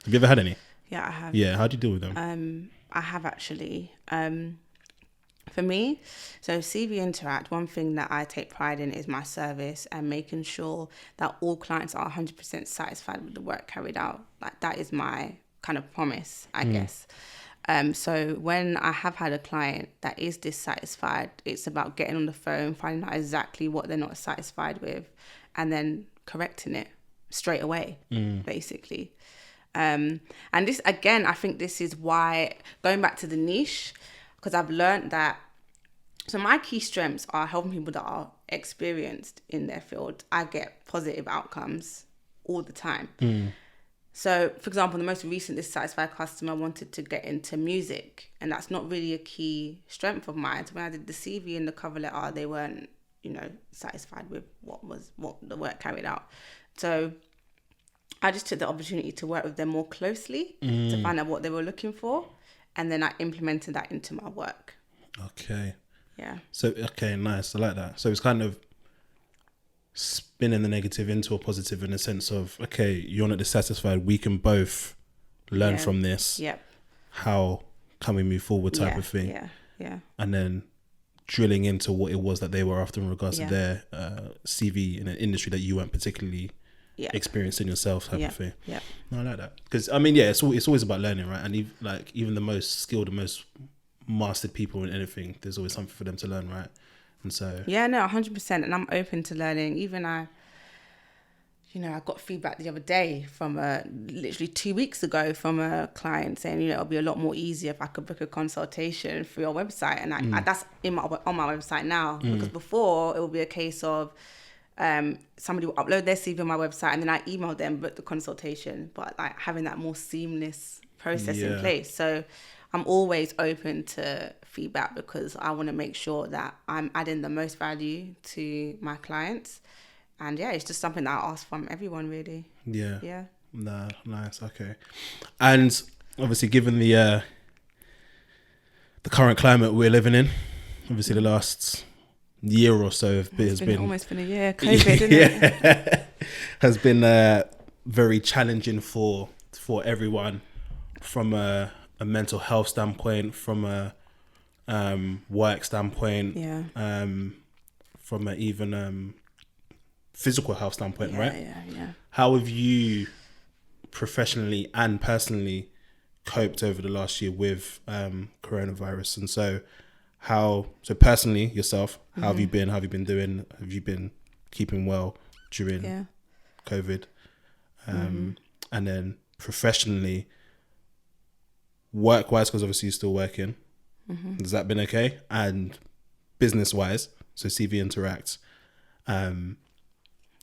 Have you ever had any? Yeah, I have. Yeah, how do you deal with them? I have actually. For me, so CV Interact, one thing that I take pride in is my service and making sure that all clients are 100% satisfied with the work carried out. Like, that is my kind of promise, I guess. So when I have had a client that is dissatisfied, it's about getting on the phone, finding out exactly what they're not satisfied with, and then correcting it straight away, basically. And this, again, I think this is why, going back to the niche, because I've learned that, so my key strengths are helping people that are experienced in their field. I get positive outcomes all the time. So, for example, the most recent dissatisfied customer wanted to get into music, and that's not really a key strength of mine. So when I did the CV and the cover letter, they weren't, satisfied with what the work carried out. So I just took the opportunity to work with them more closely to find out what they were looking for, and then I implemented that into my work. Okay. Yeah. So, okay, nice. I like that. So it's kind of spinning the negative into a positive in the sense of, okay, you're not dissatisfied. We can both learn from this. Yep. How can we move forward type of thing. Yeah. And then drilling into what it was that they were after in regards to their CV in an industry that you weren't particularly experiencing yourself type of thing. Yeah. No, I like that. Because, I mean, it's always about learning, right? And even the most skilled, the most mastered people in anything, there's always something for them to learn, right? And so 100%, and I'm open to learning. Even I got feedback the other day from literally 2 weeks ago from a client saying, it'll be a lot more easier if I could book a consultation through your website, and that's on my website now. Because before it would be a case of somebody will upload their CV on my website, and then I email them book the consultation, but like having that more seamless process in place. So I'm always open to feedback because I want to make sure that I'm adding the most value to my clients. And it's just something that I ask from everyone, really. Yeah. Nah, nice. Okay. And obviously, given the current climate we're living in, obviously the last year or so has been almost been a year. COVID, isn't it? Has been very challenging for everyone from a mental health standpoint, from a work standpoint, from a even physical health standpoint, right? Yeah. How have you professionally and personally coped over the last year with coronavirus? And so personally yourself, how have you been? How have you been doing? Have you been keeping well during COVID? And then professionally, work-wise, because obviously you're still working, has that been okay? And business-wise, so CV Interact,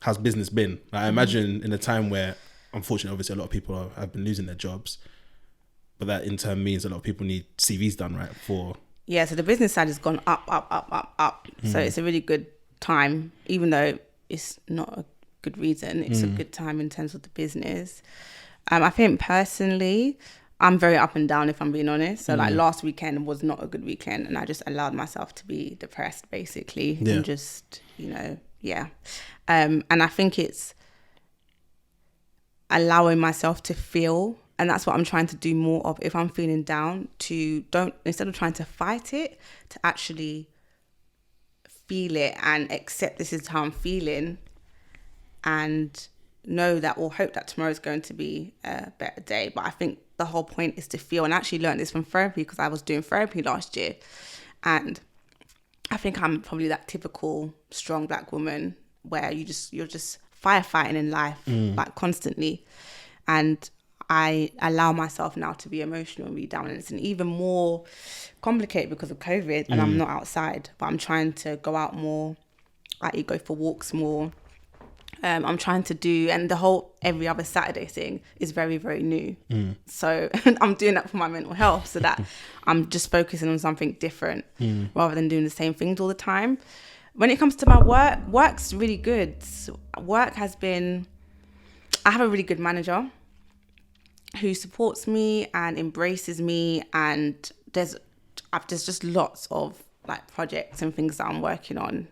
how's business been? I imagine in a time where, unfortunately, obviously a lot of people have been losing their jobs, but that in turn means a lot of people need CVs done, right? So the business side has gone up. So it's a really good time, even though it's not a good reason. It's a good time in terms of the business. I think personally, I'm very up and down, if I'm being honest. So like last weekend was not a good weekend, and I just allowed myself to be depressed, basically, and just, and I think it's allowing myself to feel, and that's what I'm trying to do more of. If I'm feeling down, instead of trying to fight it, to actually feel it and accept this is how I'm feeling, and know that or hope that tomorrow's going to be a better day. But I think the whole point is to feel, and I actually learned this from therapy because I was doing therapy last year, and I think I'm probably that typical strong black woman where you're just firefighting in life like constantly, and I allow myself now to be emotional and be down, and it's an even more complicated because of COVID, and I'm not outside, but I'm trying to go out more. I go for walks more. I'm trying to do, and the whole every other Saturday thing is very, very new. So I'm doing that for my mental health, so that I'm just focusing on something different rather than doing the same things all the time. When it comes to my work's really good. I have a really good manager who supports me and embraces me, and there's just lots of like projects and things that I'm working on,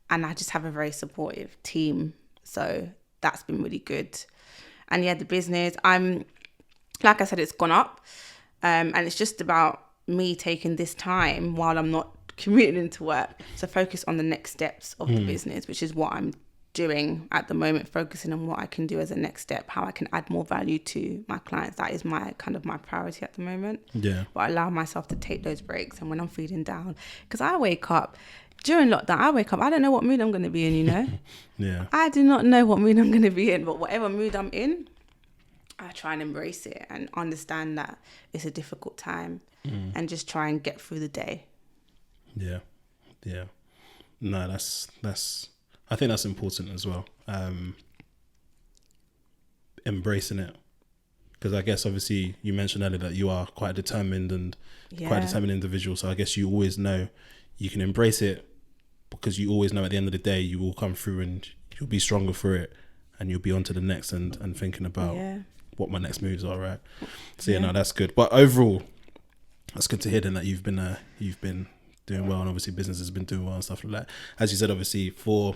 and I just have a very supportive team. So that's been really good. And the business, like I said, it's gone up. And it's just about me taking this time while I'm not commuting into work to focus on the next steps of the business, which is what I'm doing at the moment, focusing on what I can do as a next step, how I can add more value to my clients. That is my priority at the moment. Yeah. But I allow myself to take those breaks, and when I'm feeling down, because I wake up, during lockdown, I don't know what mood I'm going to be in, Yeah. I do not know what mood I'm going to be in, but whatever mood I'm in, I try and embrace it and understand that it's a difficult time and just try and get through the day. Yeah. No, that's I think that's important as well. Embracing it Because I guess obviously you mentioned earlier that you are quite determined and quite a determined individual. So I guess you always know you can embrace it because you always know at the end of the day you will come through and you'll be stronger for it and you'll be on to the next and thinking about what my next moves are, right? So no, that's good. But overall, that's good to hear then that you've been doing well, and obviously business has been doing well and stuff like that. As you said, obviously I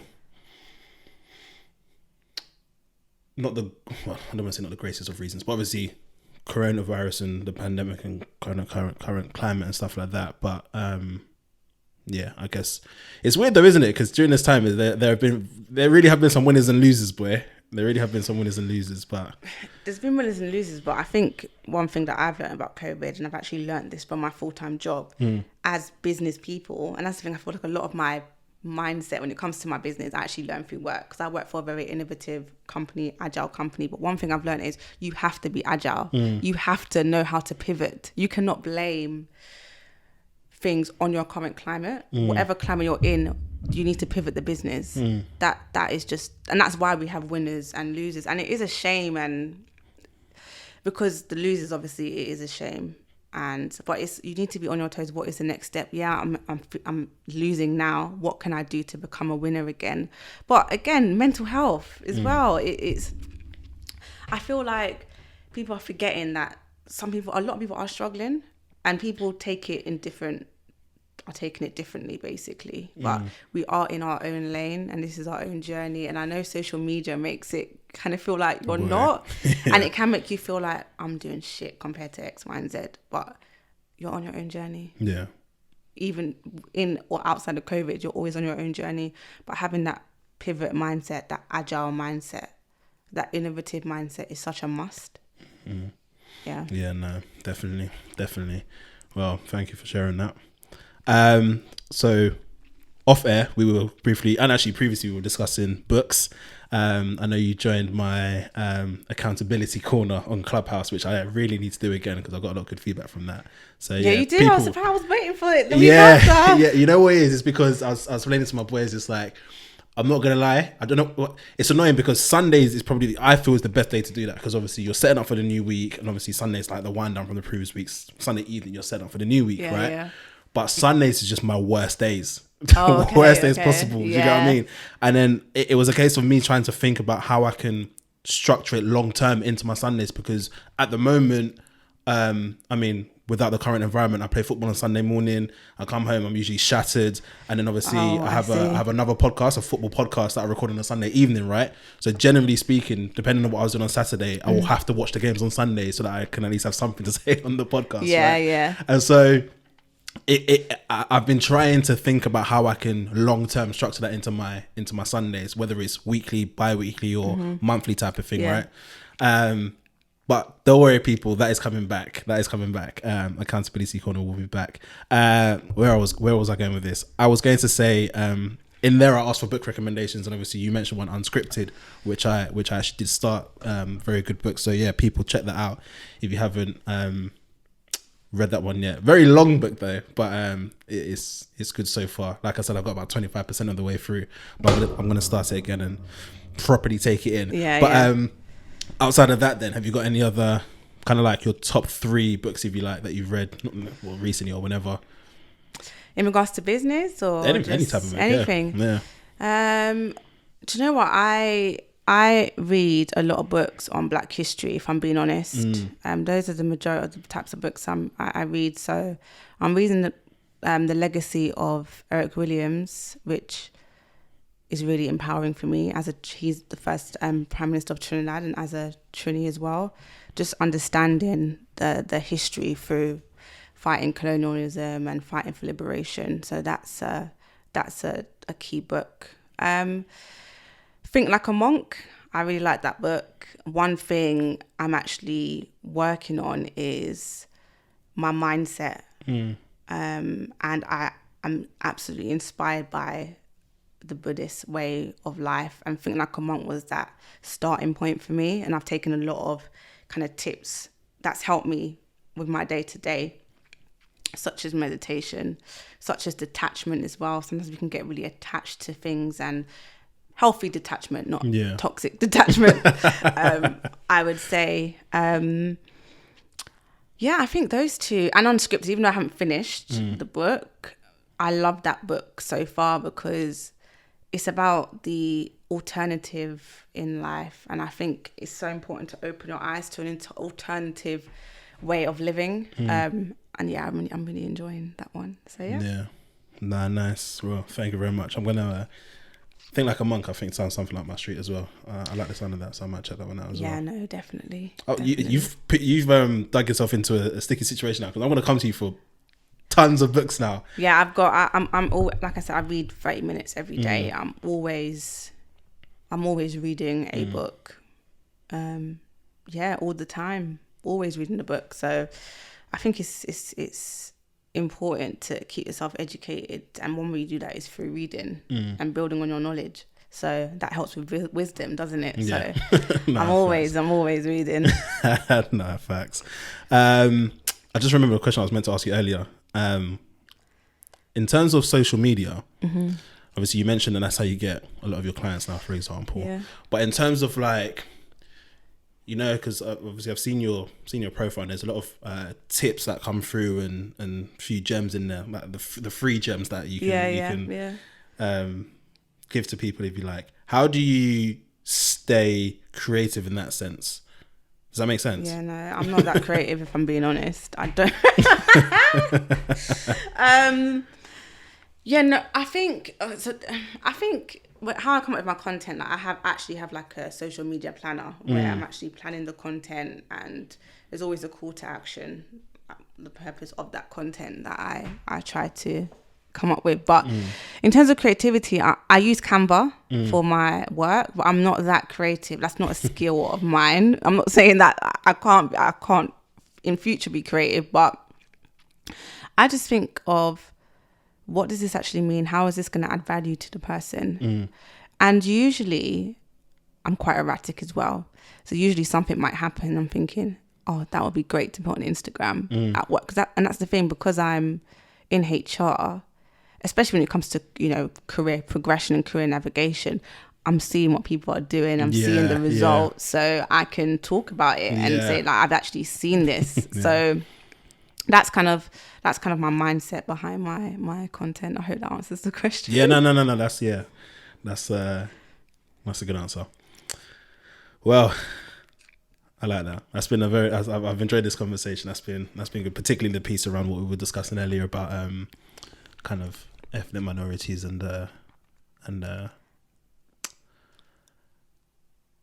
don't want to say not the greatest of reasons, but obviously coronavirus and the pandemic and current climate and stuff like that. But I guess it's weird though, isn't it? Because during this time, there really have been some winners and losers, boy. There really have been some winners and losers, but there's been winners and losers. But I think one thing that I've learned about COVID, and I've actually learned this from my full-time job as business people, and that's the thing, I feel like a lot of my mindset when it comes to my business, I actually learn through work, because I work for a very innovative company, agile company. But one thing I've learned is you have to be agile. You have to know how to pivot. You cannot blame things on your current climate. Whatever climate you're in, you need to pivot the business. That is just, and that's why we have winners and losers. And it is a shame, and because the losers, obviously it is a shame. But you need to be on your toes. What is the next step? I'm losing now. What can I do to become a winner again? But again, mental health as well. I feel like people are forgetting that a lot of people are struggling, and people are taking it differently, basically. But we are in our own lane, and this is our own journey. And I know social media makes it kind of feel like you're not, and it can make you feel like I'm doing shit compared to X, Y, and Z. But you're on your own journey. Yeah. Even in or outside of COVID, you're always on your own journey. But having that pivot mindset, that agile mindset, that innovative mindset is such a must. Yeah. Yeah, no, definitely. Well, thank you for sharing that. So off air, we were briefly, and actually previously we were discussing books. I know you joined my accountability corner on Clubhouse, which I really need to do again because I got a lot of good feedback from that. So yeah, you did. I was waiting for it. Yeah. You know what it is? It's because I was explaining to my boys. It's like, I'm not gonna lie. I don't know what. It's annoying because Sundays is probably I feel is the best day to do that, because obviously you're setting up for the new week, and obviously Sunday's like the wind down from the previous week's Sunday evening. You're setting up for the new week, right? Yeah. But Sundays is just my worst days. Worst days possible. Yeah. You know what I mean? And then it was a case of me trying to think about how I can structure it long term into my Sundays, because at the moment, without the current environment, I play football on Sunday morning. I come home, I'm usually shattered, and then obviously I have another podcast, a football podcast that I record on a Sunday evening, right? So generally speaking, depending on what I was doing on Saturday, I will have to watch the games on Sunday so that I can at least have something to say on the podcast. Yeah, right? Yeah. And so I've been trying to think about how I can long term structure that into my Sundays, whether it's weekly, bi-weekly, or monthly type of thing, right? But don't worry, people, that is coming back. Accountability corner will be back. Where was I going with this? I was going to say, in there I asked for book recommendations, and obviously you mentioned one, Unscripted, which I actually did start. Very good book. So yeah, people check that out if you haven't read that one yet. Very long book though, but it's good so far. Like I said, I've got about 25% of the way through, but I'm gonna start it again and properly take it in. Yeah. But outside of that, then, have you got any other kind of like your top 3 books, if you like, that you've read recently or whenever? In regards to business or any type of book, anything? Yeah. Do you know what? I read a lot of books on Black history, if I'm being honest. Those are the majority of the types of books I read. So I'm reading the legacy of Eric Williams, which is really empowering for me. He's the first Prime Minister of Trinidad, and as a Trini as well, just understanding the history through fighting colonialism and fighting for liberation. So that's a key book. Think Like a Monk. I really like that book. One thing I'm actually working on is my mindset. And I'm absolutely inspired by the Buddhist way of life. And Think Like a Monk was that starting point for me. And I've taken a lot of kind of tips that's helped me with my day-to-day, such as meditation, such as detachment as well. Sometimes we can get really attached to things and healthy detachment, not Yeah. toxic detachment. I would say, I think those two, and unscripted, even though I haven't finished the book, I love that book so far because it's about the alternative in life. And I think it's so important to open your eyes to an alternative way of living. And yeah, I'm really enjoying that one. So yeah. Yeah. Nah, nice. Well, thank you very much. I'm gonna Think Like a Monk. I think sounds something like my street as well. I like the sound of that, so I might check that one out as well. Yeah, no, definitely. Oh, definitely. you've dug yourself into a sticky situation now because I want to come to you for tons of books now. Yeah, I'm all, like I said, I read 30 minutes every day. I'm always reading a book. All the time, always reading a book. So I think it's important to keep yourself educated, and one way you do that is through reading and building on your knowledge. So that helps with wisdom, doesn't it? Yeah. So No, I'm always reading. No, facts. I just remember a question I was meant to ask you earlier. In terms of social media, obviously you mentioned that that's how you get a lot of your clients now, for example. Yeah. But in terms of like, you know, because obviously I've seen your profile, and there's a lot of tips that come through and a few gems in there, like the free gems that you can give to people if you like. How do you stay creative in that sense? Does that make sense? Yeah, no, I'm not that creative if I'm being honest. I don't. I think how I come up with my content, like I have like a social media planner where I'm actually planning the content, and there's always a call to action, the purpose of that content that I try to come up with. But in terms of creativity, I use Canva for my work, but I'm not that creative. That's not a skill of mine. I'm not saying that I can't in future be creative, but I just think of, what does this actually mean? How is this going to add value to the person? And usually I'm quite erratic as well. So usually something might happen. I'm thinking, oh, that would be great to put on Instagram at work. And that's the thing, because I'm in HR, especially when it comes to, you know, career progression and career navigation, I'm seeing what people are doing. I'm seeing the results. So I can talk about it and say, like, I've actually seen this. So that's kind of my mindset behind my content. I hope that answers the question. Yeah, no. That's a good answer. Well, I like that. That's been I've enjoyed this conversation. That's been good, particularly the piece around what we were discussing earlier about kind of ethnic minorities and the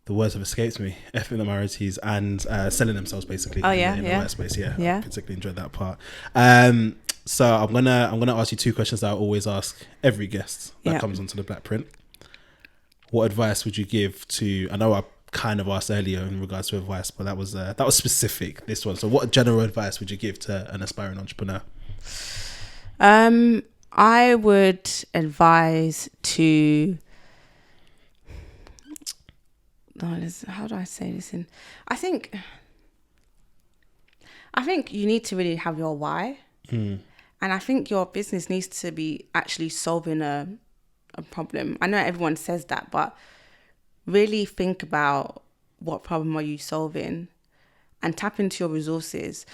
words have escaped me. Ethnic minorities and selling themselves basically. Oh in the yeah. workspace. Yeah. I particularly enjoyed that part. So I'm gonna ask you two questions that I always ask every guest that comes onto the Blackprint. What advice would you give to? I know I kind of asked earlier in regards to advice, but that was specific. This one. So what general advice would you give to an aspiring entrepreneur? I would advise to. How do I say this in? I think you need to really have your why. And I think your business needs to be actually solving a problem. I know everyone says that, but really think about, what problem are you solving, and tap into your resources.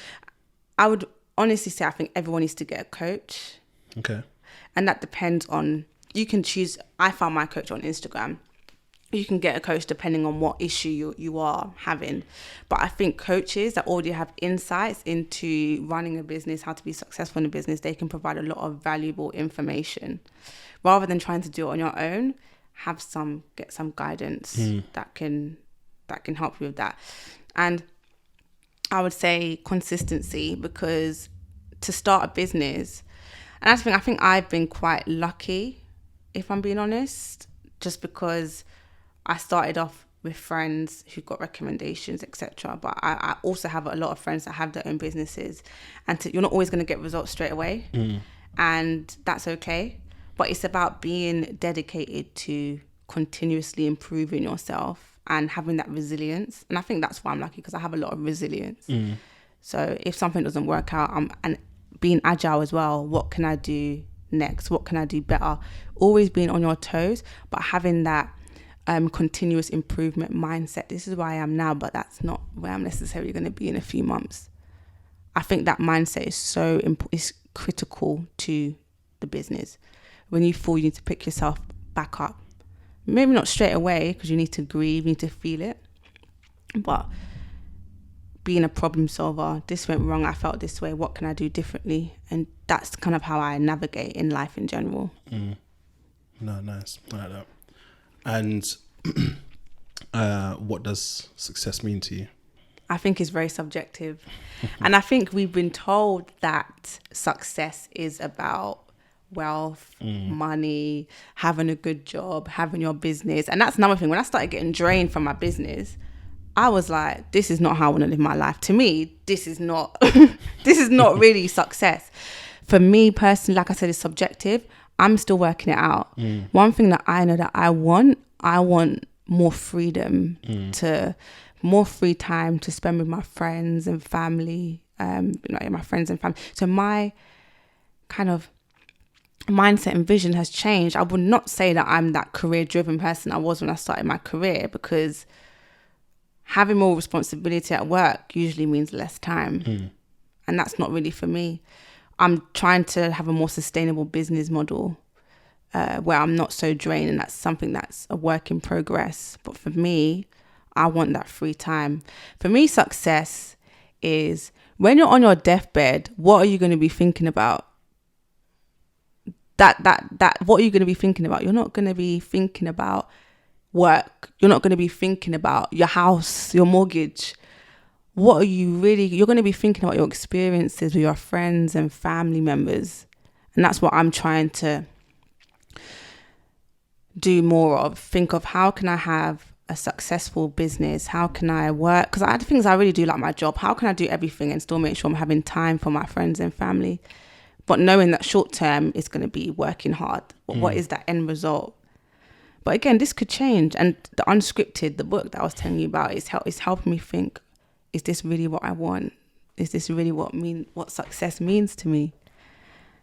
I would honestly say I think everyone needs to get a coach. Okay. And that depends on, you can choose. I found my coach on Instagram. You can get a coach depending on what issue you are having. But I think coaches that already have insights into running a business, how to be successful in a business, they can provide a lot of valuable information. Rather than trying to do it on your own, get some guidance that can help you with that. And I would say consistency, because to start a business, and I think I've been quite lucky, if I'm being honest, just because I started off with friends who got recommendations, etc. But I also have a lot of friends that have their own businesses, and you're not always going to get results straight away, and that's okay. But it's about being dedicated to continuously improving yourself and having that resilience. And I think that's why I'm lucky, because I have a lot of resilience. So if something doesn't work out, and being agile as well, what can I do next? What can I do better? Always being on your toes, but having that continuous improvement mindset. This is where I am now, but that's not where I'm necessarily going to be in a few months. I think that mindset is critical to the business. When you fall, you need to pick yourself back up. Maybe not straight away, because you need to grieve, you need to feel it. But being a problem solver, this went wrong, I felt this way, what can I do differently? And that's kind of how I navigate in life in general. No, nice. I like that. And what does success mean to you? I think it's very subjective. And I think we've been told that success is about wealth, money, having a good job, having your business. And that's another thing. When I started getting drained from my business, I was like, this is not how I want to live my life. To me, this is not this is not really success. For me personally, like I said, it's subjective. I'm still working it out. One thing that I know that I want more freedom, more free time to spend with my friends and family, my friends and family. So my kind of mindset and vision has changed. I would not say that I'm that career-driven person I was when I started my career, because having more responsibility at work usually means less time. And that's not really for me. I'm trying to have a more sustainable business model where I'm not so drained, and that's something that's a work in progress. But for me, I want that free time. For me, success is when you're on your deathbed, what are you going to be thinking about? What are you going to be thinking about? You're not going to be thinking about work. You're not going to be thinking about your house, your mortgage. What are you really? You're going to be thinking about your experiences with your friends and family members. And that's what I'm trying to do more of. Think of, how can I have a successful business? How can I work? Because the things I really do like my job. How can I do everything and still make sure I'm having time for my friends and family? But knowing that short term is going to be working hard. But what is that end result? But again, this could change. And the Unscripted, the book that I was telling you about, is helping me think, is this really what I want? Is this really what success means to me?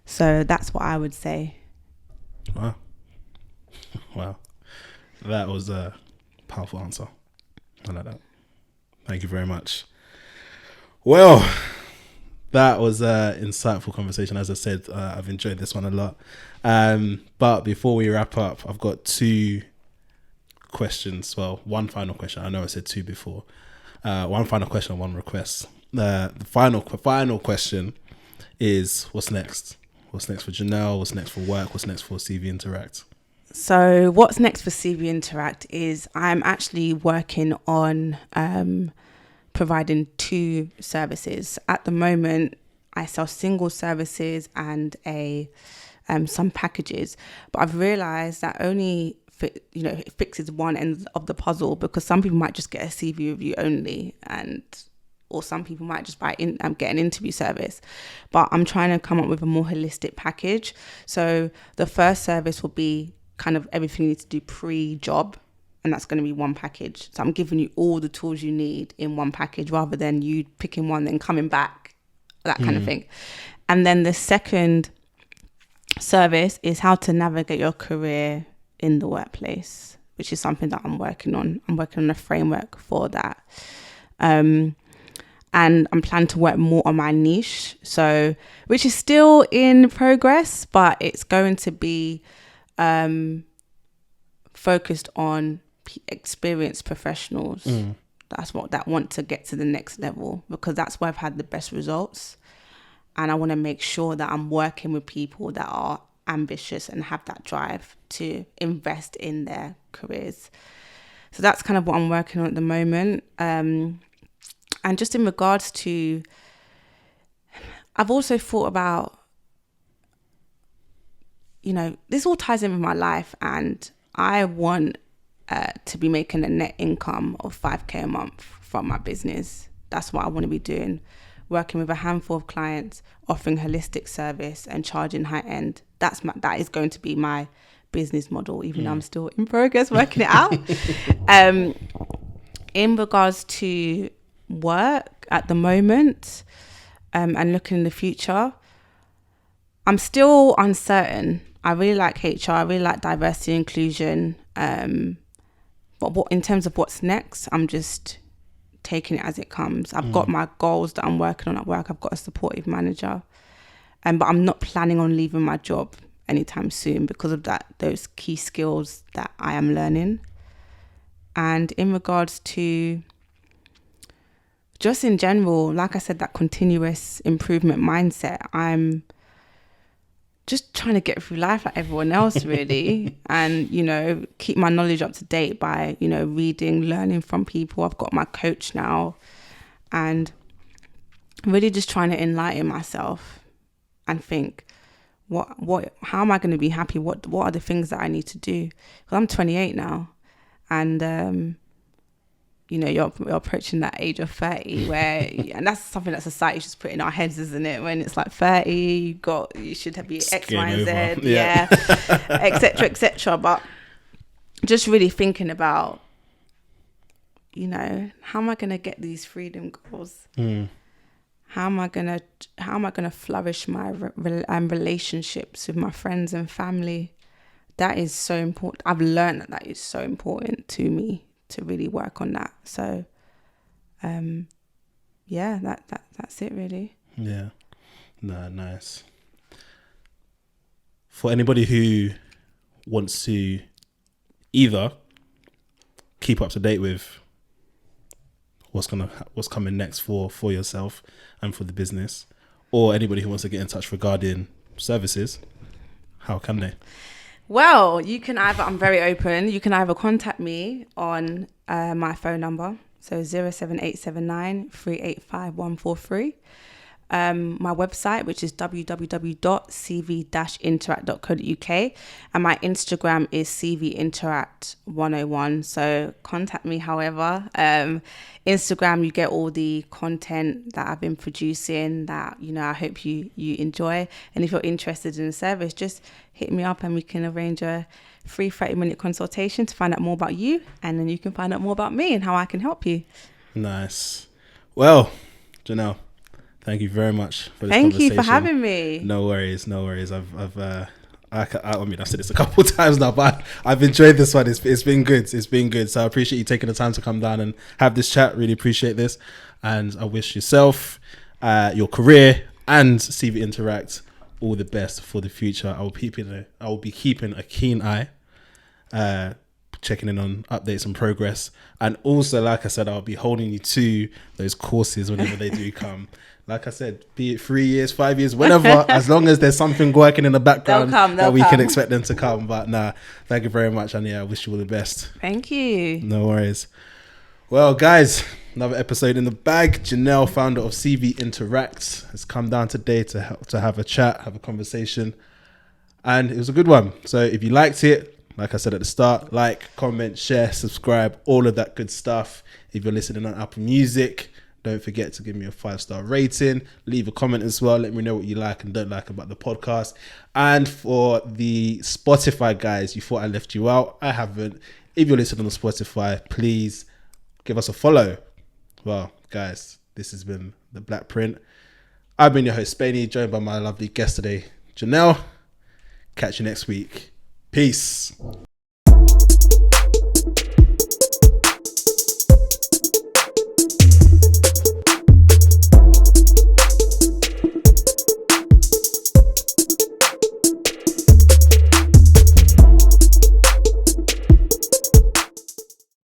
So that's what I would say. Wow. That was a powerful answer. I like that. Thank you very much. Well, that was an insightful conversation. As I said, I've enjoyed this one a lot. But before we wrap up, I've got two questions. Well, one final question. I know I said two before. One final question, one request. The final question is, what's next? What's next for Jenelle? What's next for work? What's next for CV Interact? So what's next for CV Interact is I'm actually working on providing two services. At the moment, I sell single services and some packages, but I've realized that only it fixes one end of the puzzle, because some people might just get a CV review only, or some people might just get an interview service. But I'm trying to come up with a more holistic package. So the first service will be kind of everything you need to do pre-job, and that's going to be one package. So I'm giving you all the tools you need in one package, rather than you picking one then coming back, that kind of thing. And then the second service is how to navigate your career in the workplace, which is something that I'm working on. I'm working on a framework for that. And I'm planning to work more on my niche, which is still in progress, but it's going to be focused on experienced professionals. That want to get to the next level, because that's where I've had the best results. And I want to make sure that I'm working with people that are ambitious and have that drive to invest in their careers. So that's kind of what I'm working on at the moment. And just in regards to, I've also thought about, this all ties in with my life, and I want to be making a net income of 5k a month from my business. That's what I want to be doing, working with a handful of clients, offering holistic service and charging high end. That is going to be my business model, even though I'm still in progress working it out. In regards to work at the moment, and looking in the future, I'm still uncertain. I really like HR. I really like diversity and inclusion. But what in terms of what's next, I'm just taking it as it comes. I've got my goals that I'm working on at work. I've got a supportive manager, but I'm not planning on leaving my job anytime soon because of those key skills that I am learning. And in regards to just in general, like I said, that continuous improvement mindset, I'm just trying to get through life like everyone else, really. And, keep my knowledge up to date by, reading, learning from people. I've got my coach now, and really just trying to enlighten myself and think, how am I going to be happy? What are the things that I need to do? Because I'm 28 now, and you're approaching that age of 30 where, and that's something that society's just put in our heads, isn't it? When it's like 30, you should be X, Y, and Z, yeah, etc. But just really thinking about, how am I going to get these freedom goals? How am I gonna flourish my relationships with my friends and family? That is so important. I've learned that is so important to me, to really work on that. So, that's it really. Yeah, no, nice. For anybody who wants to either keep up to date with what's coming next for yourself and for the business, or anybody who wants to get in touch regarding services, how can they? Well, you can I'm very open. You can either contact me on my phone number, so 07879 385 143. My website, which is www.cv-interact.co.uk, and my Instagram is cvinteract101. So contact me however. Instagram, you get all the content that I've been producing that, I hope you enjoy. And if you're interested in the service, just hit me up and we can arrange a free 30-minute consultation to find out more about you, and then you can find out more about me and how I can help you. Nice. Well, Jenelle, thank you very much for this Thank conversation. you for having me. No worries. I've said this a couple of times now, but I've enjoyed this one. It's been good. So I appreciate you taking the time to come down and have this chat. Really appreciate this. And I wish yourself, your career and CV Interact all the best for the future. I will be keeping a keen eye, checking in on updates and progress. And also, like I said, I'll be holding you to those courses whenever they do come. Like I said, be it 3 years, 5 years, whenever, as long as there's something working in the background that we can expect them to come. But thank you very much. And I wish you all the best. Thank you. No worries. Well, guys, another episode in the bag. Jenelle, founder of CV Interact, has come down today to have a chat, have a conversation. And it was a good one. So if you liked it, like I said at the start, like, comment, share, subscribe, all of that good stuff. If you're listening on Apple Music, don't forget to give me a 5-star rating. Leave a comment as well. Let me know what you like and don't like about the podcast. And for the Spotify guys, you thought I left you out. I haven't. If you're listening on Spotify, please give us a follow. Well, guys, this has been the Blackprint. I've been your host, Spainy, joined by my lovely guest today, Jenelle. Catch you next week. Peace.